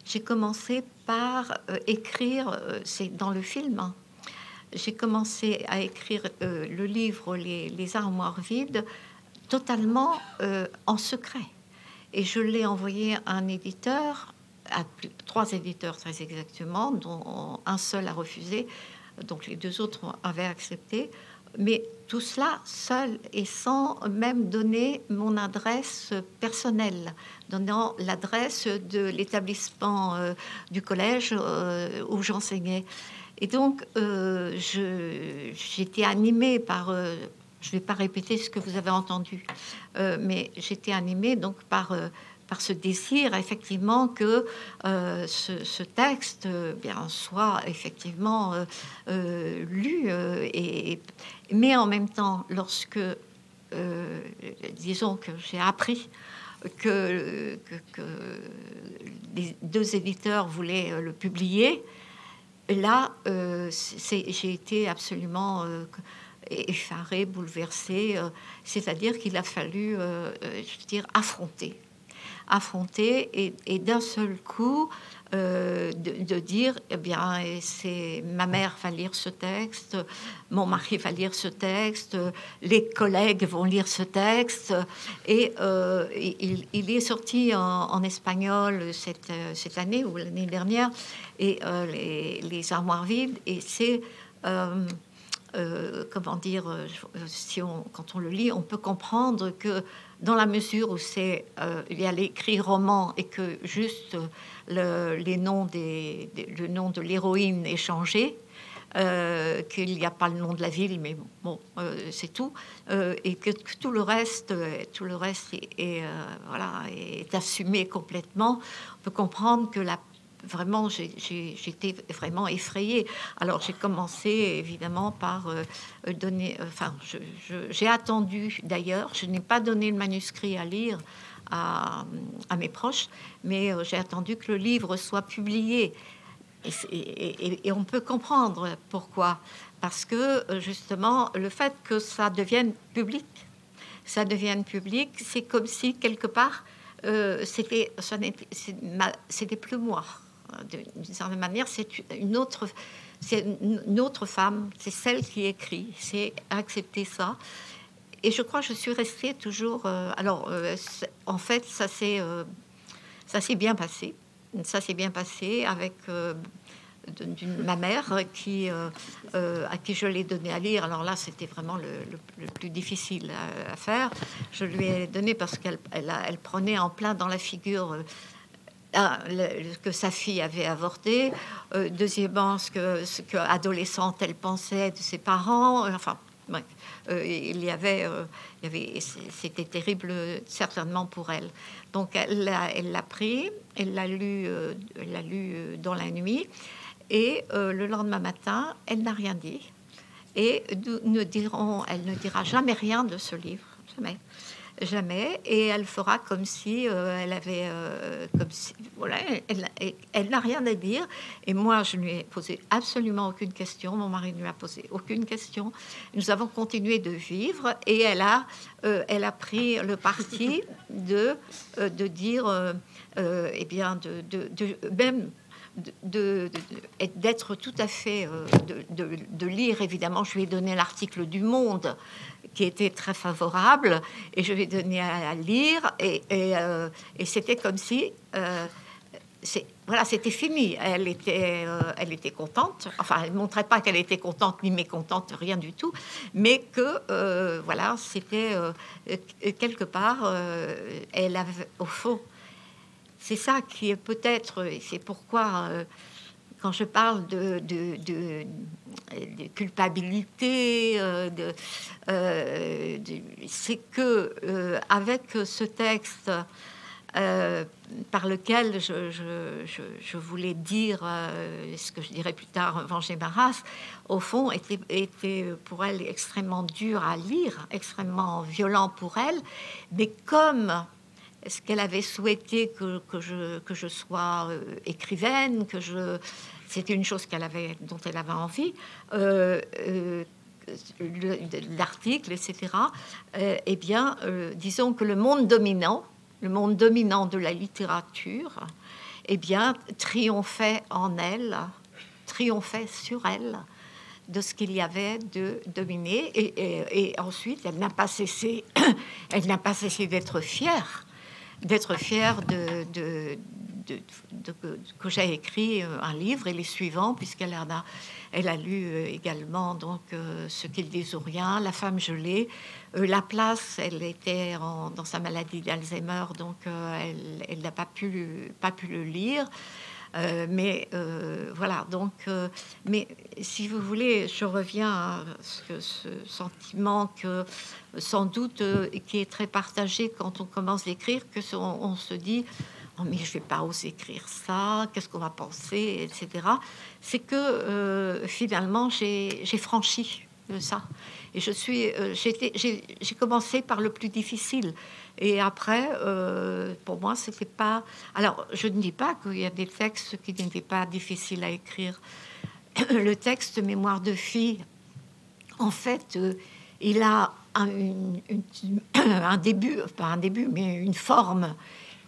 J'ai commencé par écrire, c'est dans le film, hein. J'ai commencé à écrire le livre les armoires vides totalement en secret. Et je l'ai envoyé à un éditeur, à 3 éditeurs très exactement, dont un seul a refusé, donc les 2 autres avaient accepté. Mais tout cela seul et sans même donner mon adresse personnelle, donnant l'adresse de l'établissement du collège où j'enseignais. Et donc, j'étais animée par... je ne vais pas répéter ce que vous avez entendu, mais j'étais animée donc par ce désir, effectivement, que ce texte soit effectivement lu. Mais en même temps, lorsque, disons que j'ai appris que les 2 éditeurs voulaient le publier, là, j'ai été absolument effarée, bouleversée. C'est-à-dire qu'il a fallu, affronter et d'un seul coup de dire, eh bien, ma mère va lire ce texte, mon mari va lire ce texte, les collègues vont lire ce texte. Et il est sorti en espagnol cette année ou l'année dernière, et les armoires vides, et c'est... comment dire, quand on le lit, on peut comprendre que dans la mesure où il y a l'écrit roman et que juste le nom de l'héroïne est changé, qu'il n'y a pas le nom de la ville, mais bon, c'est tout, et que tout le reste est assumé complètement. On peut comprendre que vraiment, j'étais vraiment effrayée. Alors, j'ai commencé, évidemment, par donner... j'ai attendu, d'ailleurs. Je n'ai pas donné le manuscrit à lire à mes proches, mais j'ai attendu que le livre soit publié. Et on peut comprendre pourquoi. Parce que, justement, le fait que ça devienne public, c'est comme si, quelque part, c'était plus moi. D'une certaine manière, c'est une autre femme, c'est celle qui écrit, c'est accepter ça. Et je crois que je suis restée toujours... en fait, ça s'est bien passé. ça s'est bien passé avec ma mère à qui je l'ai donné à lire. Alors là, c'était vraiment le plus difficile à faire. Je lui ai donné parce qu'elle prenait en plein dans la figure que sa fille avait avorté. Deuxièmement, ce que adolescente elle pensait de ses parents. Enfin, bref, c'était terrible certainement pour elle. Donc elle l'a pris, elle l'a lu dans la nuit. Et le lendemain matin, elle n'a rien dit. Et elle ne dira jamais rien de ce livre. Jamais. Jamais. Et elle fera comme si elle avait... voilà, elle n'a rien à dire. Et moi, je ne lui ai posé absolument aucune question. Mon mari ne lui a posé aucune question. Nous avons continué de vivre. Et elle a pris le parti de dire... eh bien, même... d'être tout à fait... de lire, évidemment. Je lui ai donné l'article du Monde qui était très favorable, et je lui ai donné à lire, et c'était comme si... voilà, c'était fini. Elle était contente. Enfin, elle ne montrait pas qu'elle était contente, ni mécontente, rien du tout. Mais que, voilà, c'était... quelque part, elle avait, au fond... C'est ça qui est peut-être, et c'est pourquoi quand je parle de culpabilité, c'est que avec ce texte par lequel je voulais dire ce que je dirais plus tard, venger ma race, au fond était pour elle extrêmement dur à lire, extrêmement violent pour elle, mais comme ce qu'elle avait souhaité que je sois écrivaine, c'était une chose dont elle avait envie, l'article, etc. Eh bien, disons que le monde dominant de la littérature, eh bien, triomphait sur elle de ce qu'il y avait de dominé, et ensuite, elle n'a pas cessé d'être fière que j'ai écrit un livre et les suivants, puisqu'elle a lu également donc Ce qu'ils disent ou rien, La femme gelée, La place. Elle était dans sa maladie d'Alzheimer, donc elle n'a pas pu le lire. Mais voilà, donc, mais si vous voulez, je reviens à ce sentiment que sans doute qui est très partagé quand on commence d'écrire, on se dit oh, mais je vais pas oser écrire ça, qu'est-ce qu'on va penser, etc. C'est que finalement j'ai franchi ça, et j'ai commencé par le plus difficile. Et après, pour moi, c'était pas... Alors, je ne dis pas qu'il y a des textes qui n'étaient pas difficiles à écrire. Le texte Mémoire de fille, en fait, il a un début, pas un début, mais une forme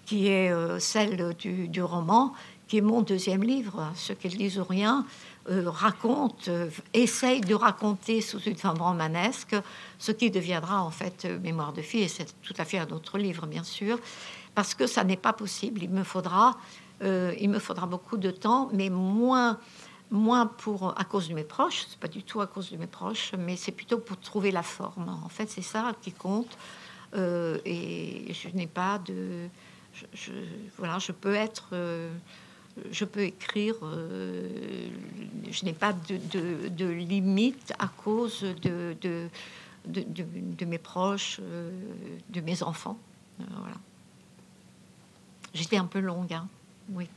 qui est celle du roman, qui est mon deuxième livre, Ce qu'ils disent ou rien, essaye de raconter sous une forme romanesque ce qui deviendra en fait Mémoire de fille, et c'est tout à fait un autre livre, bien sûr, parce que ça n'est pas possible. Il me faudra beaucoup de temps, mais moins à cause de mes proches. C'est pas du tout à cause de mes proches, mais c'est plutôt pour trouver la forme. En fait, c'est ça qui compte. Et je n'ai pas de... voilà, je peux écrire, je n'ai pas de limite à cause de mes proches, de mes enfants. Voilà. J'étais un peu longue, hein. Oui.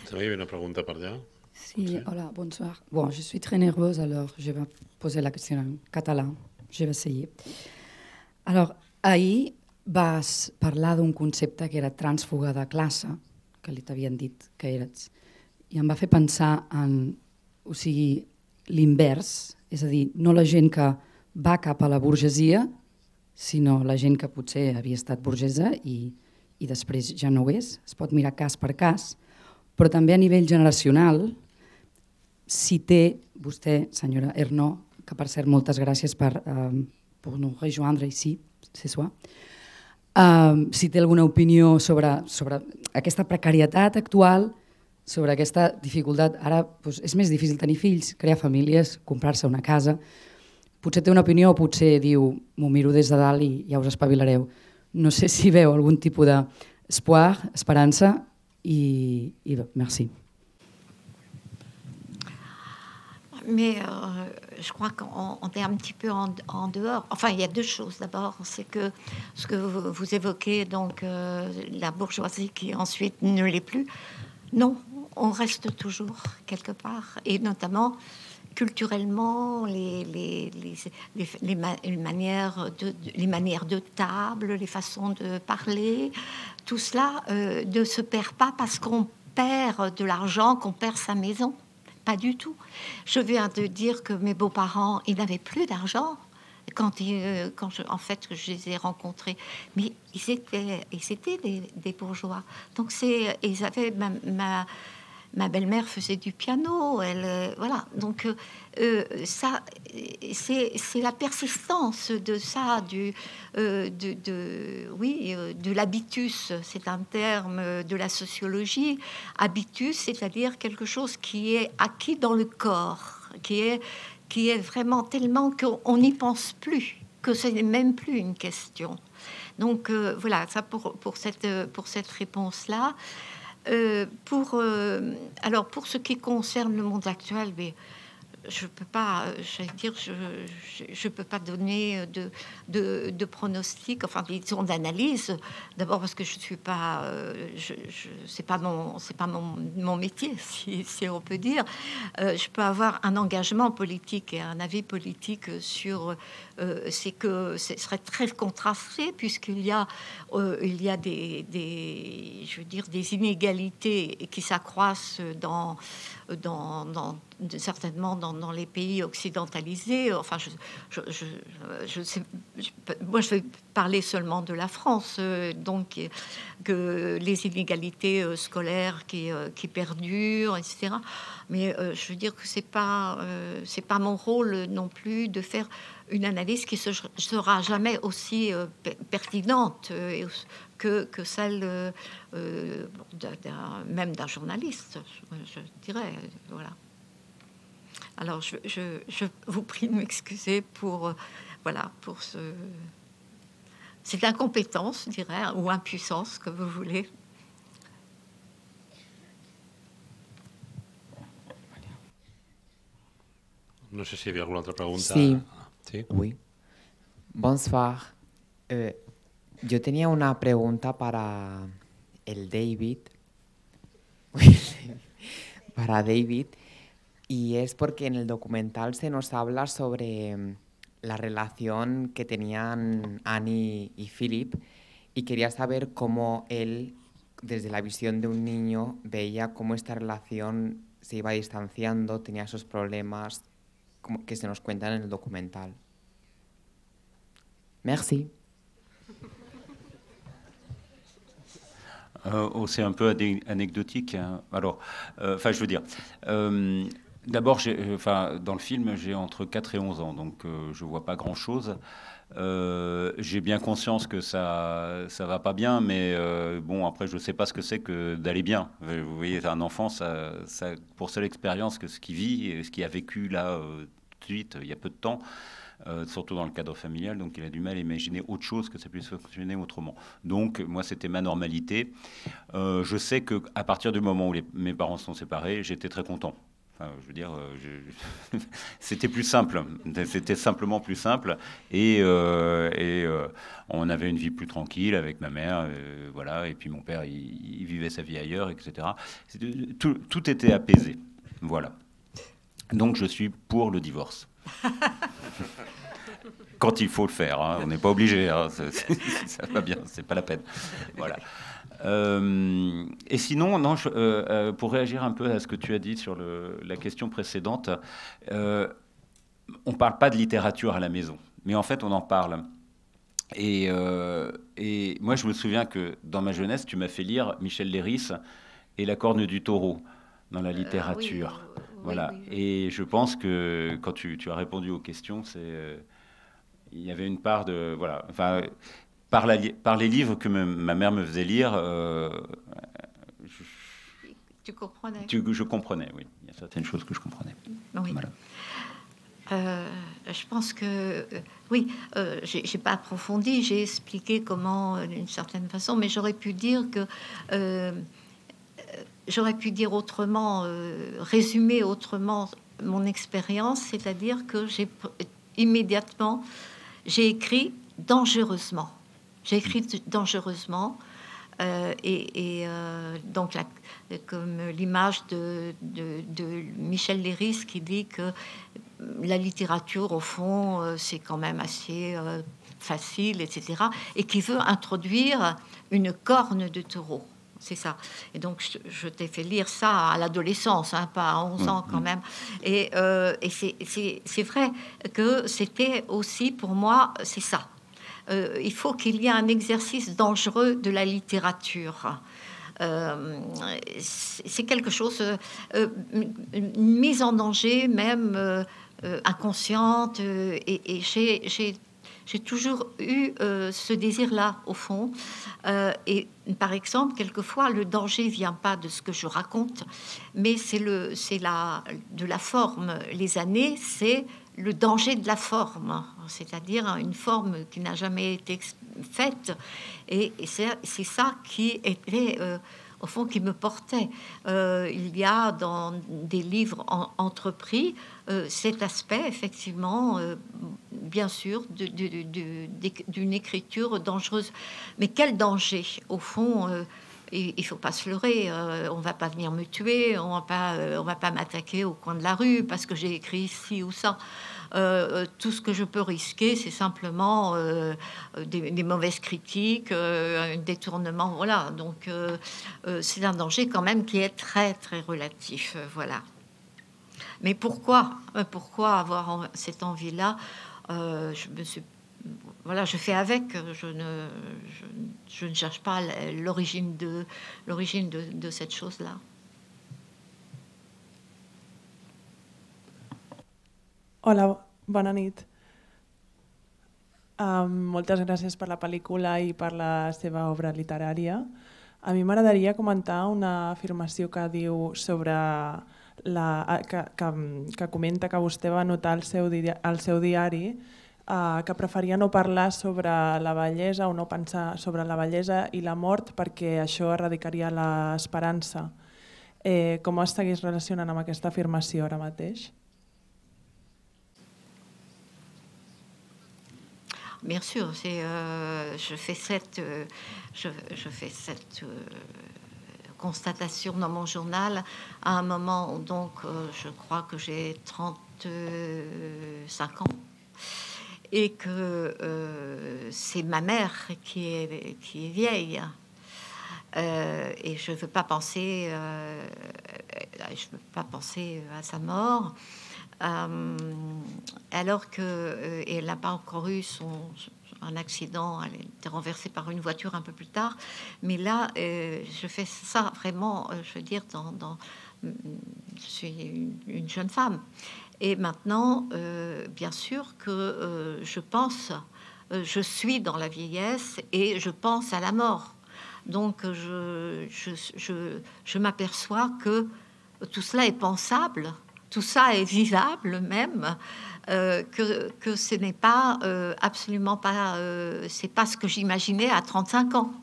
Ça va, il y avait une pregunta par allà. Sí, hola, bonsoir. Bon, je suis très nerveuse, alors je vais poser la question en català. Je vais essayer. Alors, ahir vas parlar d'un concepte que era trànsfuga de classe, que li t'havien dit que eres, i em va fer pensar en, o sigui, l'invers, és a dir, no la gent que va cap a la burgesia, sinó la gent que potser havia estat burgesa i després ja no ho és. Es pot mirar cas per cas, però també a nivell generacional, si té vostè, senyora Ernaux, que per cert moltes gràcies per nous rejoindre ici, ce soir, si té alguna opinió sobre aquesta precarietat actual, sobre aquesta dificultat. Ara doncs, és més difícil tenir fills, crear famílies, comprar-se una casa. Potser té una opinió o potser diu m'ho miro des de dalt i ja us espavilareu. No sé si veu algun tipus d'espoir, esperança i merci. Mais je crois qu'on est un petit peu en dehors. Enfin, il y a deux choses. D'abord, c'est que ce que vous évoquez, donc la bourgeoisie qui ensuite ne l'est plus. Non, on reste toujours quelque part. Et notamment, culturellement, les manières de table, les façons de parler, tout cela ne se perd pas parce qu'on perd de l'argent, qu'on perd sa maison. Pas du tout. Je viens de dire que mes beaux-parents, ils n'avaient plus d'argent en fait, je les ai rencontrés. Mais ils étaient des bourgeois. Donc, ils avaient... Ma belle-mère faisait du piano. Voilà. Donc, ça, c'est la persistance de ça, de l'habitus. C'est un terme de la sociologie. Habitus, c'est-à-dire quelque chose qui est acquis dans le corps, qui est vraiment tellement qu'on n'y pense plus, que ce n'est même plus une question. Donc, voilà, ça pour cette réponse-là. Alors pour ce qui concerne le monde actuel, mais je peux pas, je peux pas donner de pronostic, enfin disons d'analyse. D'abord parce que je suis pas, c'est pas mon métier, si on peut dire. Je peux avoir un engagement politique et un avis politique sur. C'est que ce serait très contrasté puisqu'il y a des inégalités qui s'accroissent certainement dans les pays occidentalisés. Enfin, je sais, moi, je vais parler seulement de la France, donc que les inégalités scolaires qui perdurent, etc. Mais je veux dire que c'est pas mon rôle non plus de faire une analyse qui sera jamais aussi pertinente que celle même d'un journaliste, je dirais. Voilà. Alors, je vous prie de m'excuser pour cette incompétence, je dirais, ou impuissance, que vous voulez. No sé si hi havia alguna altra pregunta. Sí. Sí? Oui. Bonsoir. Yo tenía una pregunta para el David. Para David. Y es porque en el documental se nos habla sobre la relación que tenían Annie y Philip. Y quería saber cómo él, desde la visión de un niño, veía cómo esta relación se iba distanciando, tenía esos problemas que se nos cuentan en el documental. Merci. C'est un peu anecdotique. Hein. Alors, je veux dire, d'abord, dans le film, j'ai entre 4 et 11 ans, donc je ne vois pas grand-chose. J'ai bien conscience que ça va pas bien, mais bon, après, je ne sais pas ce que c'est que d'aller bien. Vous voyez, un enfant, ça pour seule expérience que ce qu'il vit, et ce qu'il a vécu là, tout de suite, il y a peu de temps, surtout dans le cadre familial, donc il a du mal à imaginer autre chose que ça puisse fonctionner autrement. Donc moi, c'était ma normalité. Je sais qu'à partir du moment où mes parents se sont séparés, j'étais très content. Enfin, je veux dire, c'était plus simple. C'était simplement plus simple. Et on avait une vie plus tranquille avec ma mère. Voilà. Et puis mon père, il vivait sa vie ailleurs, etc. Tout était apaisé. Voilà. Donc je suis pour le divorce. Quand il faut le faire, hein. On n'est pas obligé, hein. Ça va bien, c'est pas la peine. Voilà. Et sinon, non, pour réagir un peu à ce que tu as dit sur la question précédente, on parle pas de littérature à la maison, mais en fait, on en parle. Et moi, je me souviens que dans ma jeunesse, tu m'as fait lire Michel Léris et La Corne du Taureau dans la littérature. Oui. Voilà. Oui. Et je pense que quand tu as répondu aux questions, il y avait une part de... Voilà. Enfin, par les livres que ma mère me faisait lire, tu comprenais? Je comprenais, oui. Il y a certaines choses que je comprenais. Oui. Voilà. Je pense que, oui, j'ai pas approfondi, j'ai expliqué comment, d'une certaine façon, mais j'aurais pu dire autrement, résumer autrement mon expérience, c'est-à-dire que immédiatement, j'ai écrit dangereusement. J'ai écrit dangereusement. Donc, comme l'image de Michel Léris qui dit que la littérature, au fond, c'est quand même assez facile, etc. Et qui veut introduire une corne de taureau. C'est ça. Et donc, je t'ai fait lire ça à l'adolescence, hein, pas à 11 ans quand même. Et c'est vrai que c'était aussi, pour moi, c'est ça. Il faut qu'il y ait un exercice dangereux de la littérature. C'est quelque chose, une mise en danger, même inconsciente. Et j'ai toujours eu ce désir-là, au fond. Et par exemple, quelquefois, le danger vient pas de ce que je raconte, mais c'est de la forme. Les années, c'est le danger de la forme, c'est-à-dire une forme qui n'a jamais été faite. Et c'est ça qui était, au fond, qui me portait. Il y a dans des livres entrepris cet aspect, effectivement, bien sûr, d'une écriture dangereuse. Mais quel danger, au fond il faut pas se leurrer. On va pas venir me tuer, on va pas m'attaquer au coin de la rue parce que j'ai écrit ci ou ça. Tout ce que je peux risquer, c'est simplement des mauvaises critiques, un détournement. Voilà. Donc, c'est un danger quand même qui est très, très relatif. Voilà. Mais pourquoi avoir cette envie-là? Je fais avec. Je ne cherche pas l'origine de cette chose-là. Hola, bona nit. Moltes gràcies per la pel·lícula i per la seva obra literària. A mi m'agradaria comentar una afirmació que diu sobre que comenta que vostè va anotar al seu diari que preferia no parlar sobre la bellesa o no pensar sobre la bellesa i la mort perquè això erradicaria l'esperança. Com es segueix relacionant amb aquesta afirmació ara mateix? Bien sûr, je fais cette constatation dans mon journal à un moment où donc je crois que j'ai 35 ans et que c'est ma mère qui est vieille et je veux pas penser à sa mort. Alors qu'elle n'a pas encore eu un accident, elle a été renversée par une voiture un peu plus tard. Mais là, je fais ça vraiment, je veux dire, je suis une jeune femme. Et maintenant, bien sûr que je suis dans la vieillesse et je pense à la mort. Donc, je m'aperçois que tout cela est pensable. Tout ça est vivable même, que ce n'est pas absolument pas, c'est pas ce que j'imaginais à 35 ans,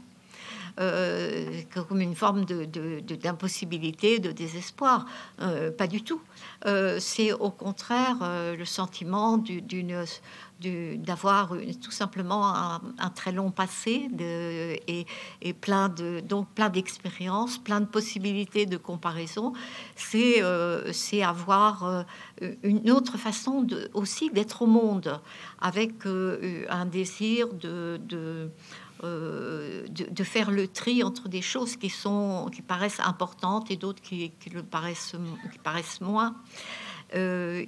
comme une forme d'impossibilité, de désespoir. Pas du tout. C'est au contraire le sentiment d'avoir tout simplement un très long passé et plein d'expériences, plein de possibilités de comparaison. C'est avoir une autre façon aussi d'être au monde, avec un désir de faire le tri entre des choses qui paraissent importantes et d'autres qui paraissent moins. Je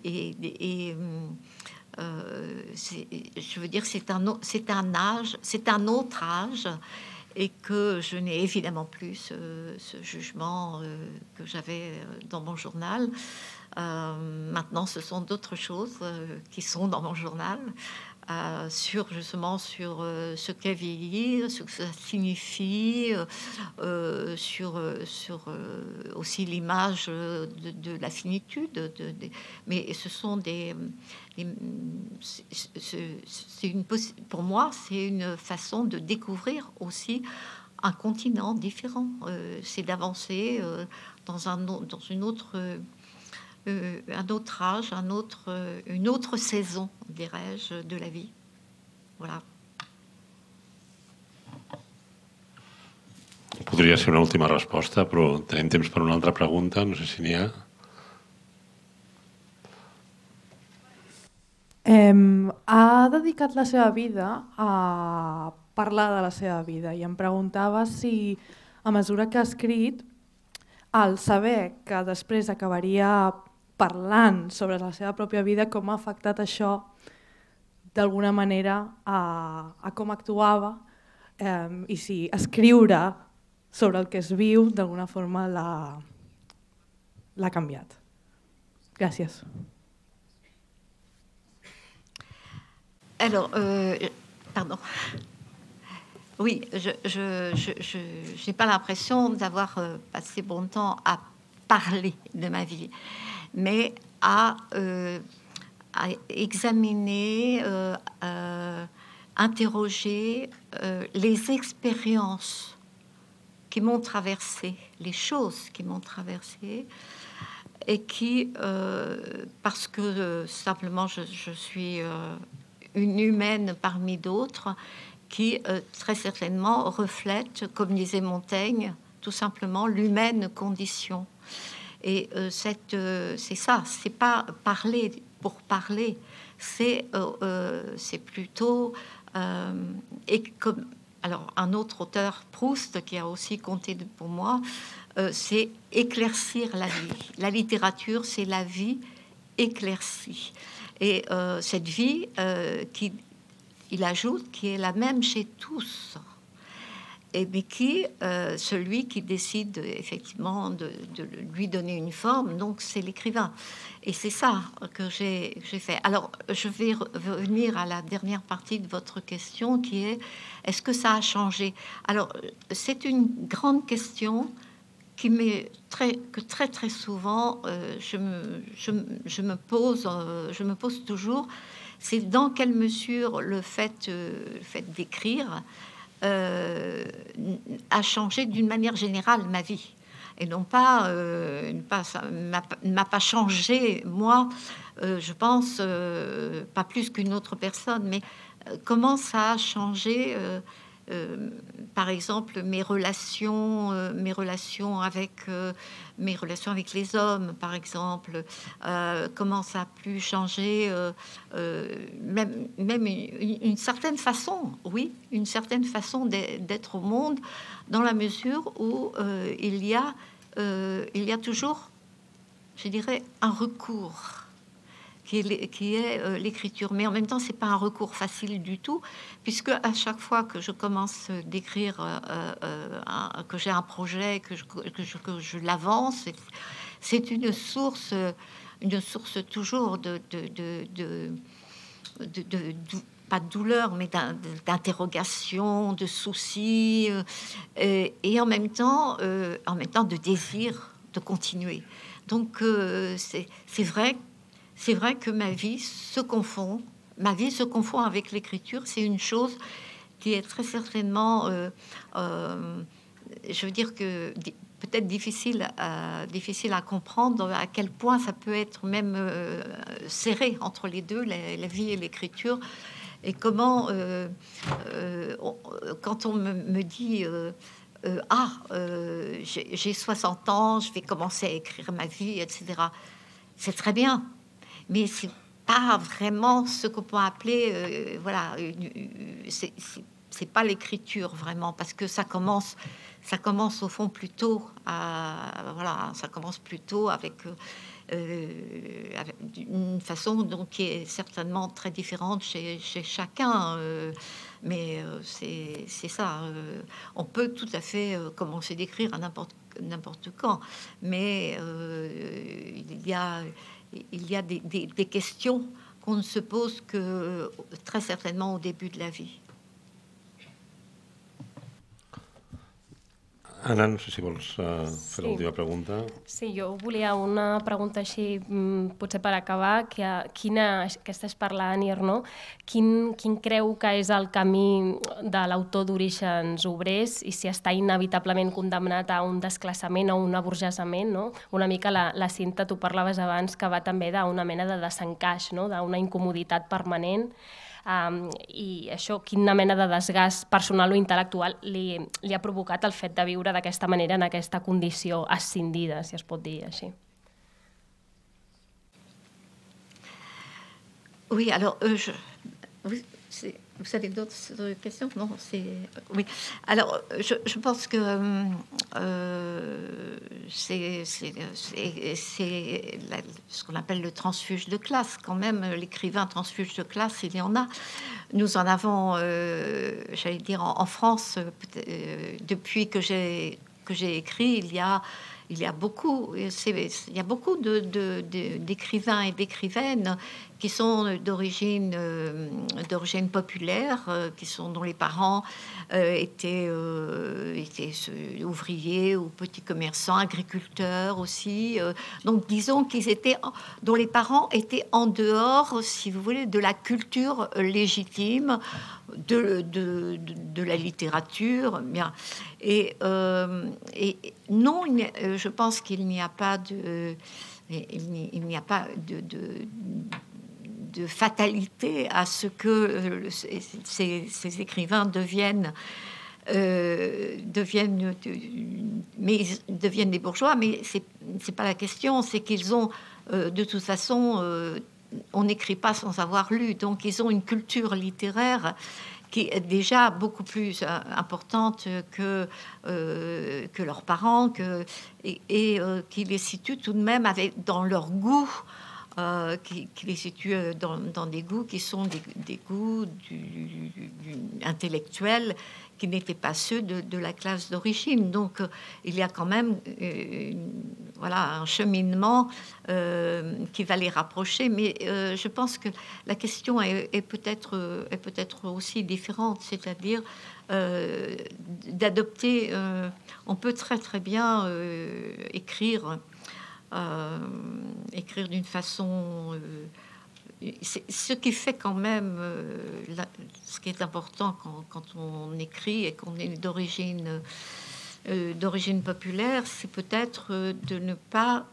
veux dire, c'est un autre âge, et que je n'ai évidemment plus ce jugement que j'avais dans mon journal. Maintenant, ce sont d'autres choses qui sont dans mon journal. justement sur ce qu'est vieillir, ce que ça signifie, sur aussi l'image de la finitude. Mais ce sont pour moi, c'est une façon de découvrir aussi un continent différent. C'est d'avancer dans une autre... un autre âge, une autre saison, dirais-je, de la vie. Voilà. Podria ser una última resposta, però tenim temps per una altra pregunta, no sé si n'hi ha. Ha dedicat la seva vida a parlar de la seva vida i em preguntava si, a mesura que ha escrit, al saber que després acabaria parlant sobre la seva pròpia vida, com ha afectat això d'alguna manera a com actuava i si escriure sobre el que es viu d'alguna forma l'ha canviat. Gràcies. Alors, pardon. Oui, je n'ai pas l'impression d'avoir passé bon temps à parler de ma vie, mais à examiner, interroger les expériences qui m'ont traversée, les choses qui m'ont traversée, et qui, parce que simplement je suis une humaine parmi d'autres, qui très certainement reflète, comme disait Montaigne, tout simplement l'humaine condition. Et c'est ça, c'est pas parler pour parler, c'est plutôt alors un autre auteur, Proust, qui a aussi compté pour moi, c'est éclaircir la vie. La littérature, c'est la vie éclaircie. Et cette vie il ajoute, qui est la même chez tous, mais qui, celui qui décide effectivement de lui donner une forme, donc c'est l'écrivain. Et c'est ça que j'ai fait. Alors, je vais revenir à la dernière partie de votre question, qui est, est-ce que ça a changé? Alors, c'est une grande question qui que très souvent je me pose toujours. C'est dans quelle mesure le fait d'écrire a changé d'une manière générale ma vie, et non pas, ça m'a pas changé moi, je pense pas plus qu'une autre personne, mais comment ça a changé par exemple mes relations avec les hommes, par exemple, comment ça a pu changer même une certaine façon, oui, une certaine façon d'être au monde, dans la mesure où il y a toujours, je dirais, un recours qui est l'écriture. Mais en même temps, c'est pas un recours facile du tout, puisque à chaque fois que je commence d'écrire, que j'ai un projet, que je l'avance, c'est une source toujours pas de douleur, mais d'interrogation, de soucis, et en même temps de désir de continuer. Donc c'est vrai que ma vie se confond avec l'écriture. C'est une chose qui est très certainement, je veux dire que peut-être difficile à comprendre à quel point ça peut être même serré entre les deux, la vie et l'écriture. Et comment, quand on me dit j'ai 60 ans, je vais commencer à écrire ma vie, etc. C'est très bien, mais c'est pas vraiment ce qu'on peut appeler, voilà, c'est pas l'écriture vraiment, parce que ça commence au fond plutôt ça commence plutôt avec une façon donc qui est certainement très différente chez chacun, mais c'est ça. On peut tout à fait commencer d'écrire à n'importe quand, mais il y a des questions qu'on ne se pose que très certainement au début de la vie. Anna, no sé si vols fer l'última pregunta. Sí, jo volia una pregunta així, potser per acabar, que estàs parlant, Arnaud, quin creu que és el camí de l'autor d'orígens obrers i si està inevitablement condemnat a un desclassament o un aburgesament, no? Una mica la Cinta, tu parlaves abans, que va també d'una mena de desencaix, no? D'una incomoditat permanent. I això, quina mena de desgast personal o intel·lectual li ha provocat el fet de viure d'aquesta manera en aquesta condició ascendida, si es pot dir així. Oui, alors, vous avez d'autres questions? Non, oui. Alors, je pense que c'est ce qu'on appelle le transfuge de classe. Quand même, l'écrivain transfuge de classe, il y en a. Nous en avons, j'allais dire, en France, depuis que j'ai écrit, il y a beaucoup d'écrivains et d'écrivaines qui sont d'origine populaire, dont les parents étaient ouvriers ou petits commerçants, agriculteurs aussi. Donc disons dont les parents étaient en dehors, si vous voulez, de la culture légitime, de la littérature. Bien. Et non, je pense qu'il n'y a pas de fatalité à ce que ces écrivains deviennent des bourgeois, mais c'est pas la question, c'est qu'ils ont de toute façon, on n'écrit pas sans avoir lu, donc ils ont une culture littéraire qui est déjà beaucoup plus importante que leurs parents, et qui les situe tout de même dans leur goût, qui les situe dans des goûts qui sont des goûts intellectuels qui n'étaient pas ceux de la classe d'origine. Donc il y a quand même un cheminement qui va les rapprocher, mais je pense que la question est peut-être aussi différente, c'est-à-dire d'adopter, on peut très très bien écrire d'une façon... ce qui fait quand même, ce qui est important quand on écrit et qu'on est d'origine populaire, c'est peut-être de ne pas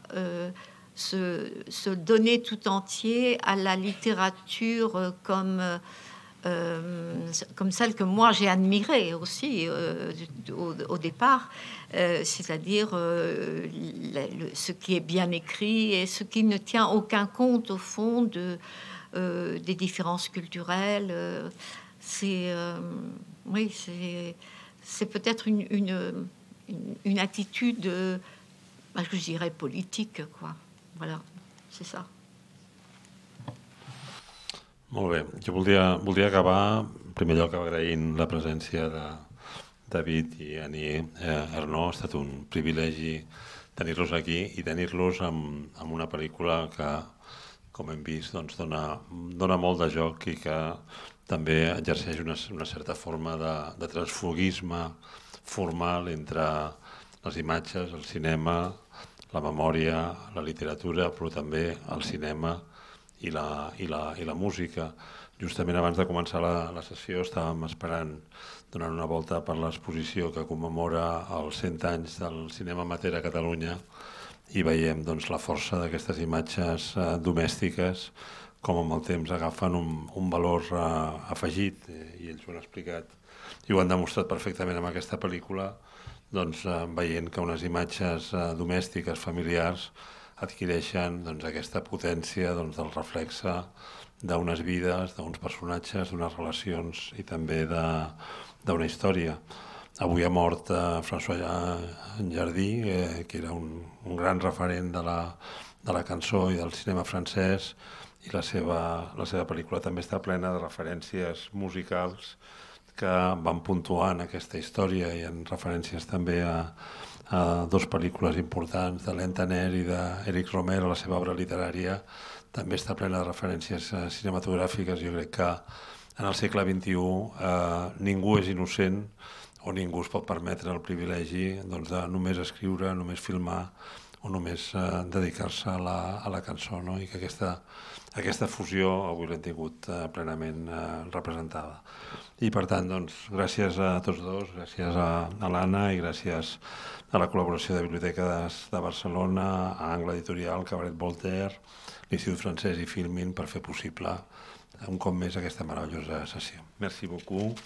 se donner tout entier à la littérature comme celle que moi j'ai admirée aussi au départ, c'est-à-dire ce qui est bien écrit et ce qui ne tient aucun compte au fond des différences culturelles. C'est peut-être une attitude, je dirais politique, quoi. Voilà, c'est ça. Molt bé, jo voldria acabar, en primer lloc, agraint la presència de David i Annie Ernaux. Ha estat un privilegi tenir-los aquí i tenir-los amb una pel·lícula que, com hem vist, dona molt de joc i que també exerceix una certa forma de transfugisme formal entre les imatges, el cinema, la memòria, la literatura, però també el cinema i la música. Justament abans de començar la sessió estàvem esperant, donant una volta per l'exposició que commemora els 100 anys del cinema amateur a Catalunya, i veiem la força d'aquestes imatges domèstiques, com amb el temps agafen un valor afegit, i ells ho han explicat i ho han demostrat perfectament amb aquesta pel·lícula, veient que unes imatges domèstiques, familiars, adquireixen aquesta potència del reflexe d'unes vides, d'uns personatges, d'unes relacions i també d'una història. Avui ha mort François Hardy, que era un gran referent de la cançó i del cinema francès, i la seva pel·lícula també està plena de referències musicals que van puntuant aquesta història. Hi ha referències també a dues pel·lícules importants de Len Tanner i d'Éric Romer a la seva obra literària, també està plena de referències cinematogràfiques. Jo crec que en el segle XXI ningú és innocent o ningú es pot permetre el privilegi de només escriure, només filmar o només dedicar-se a la cançó, no? I que aquesta fusió avui l'hem tingut plenament representada. I per tant, gràcies a tots dos, gràcies a l'Anna i gràcies a la col·laboració de Biblioteques de Barcelona, a Angle Editorial, Cabaret Voltaire, l'Institut Francès i Filmin per fer possible un cop més aquesta meravellosa sessió. Merci beaucoup.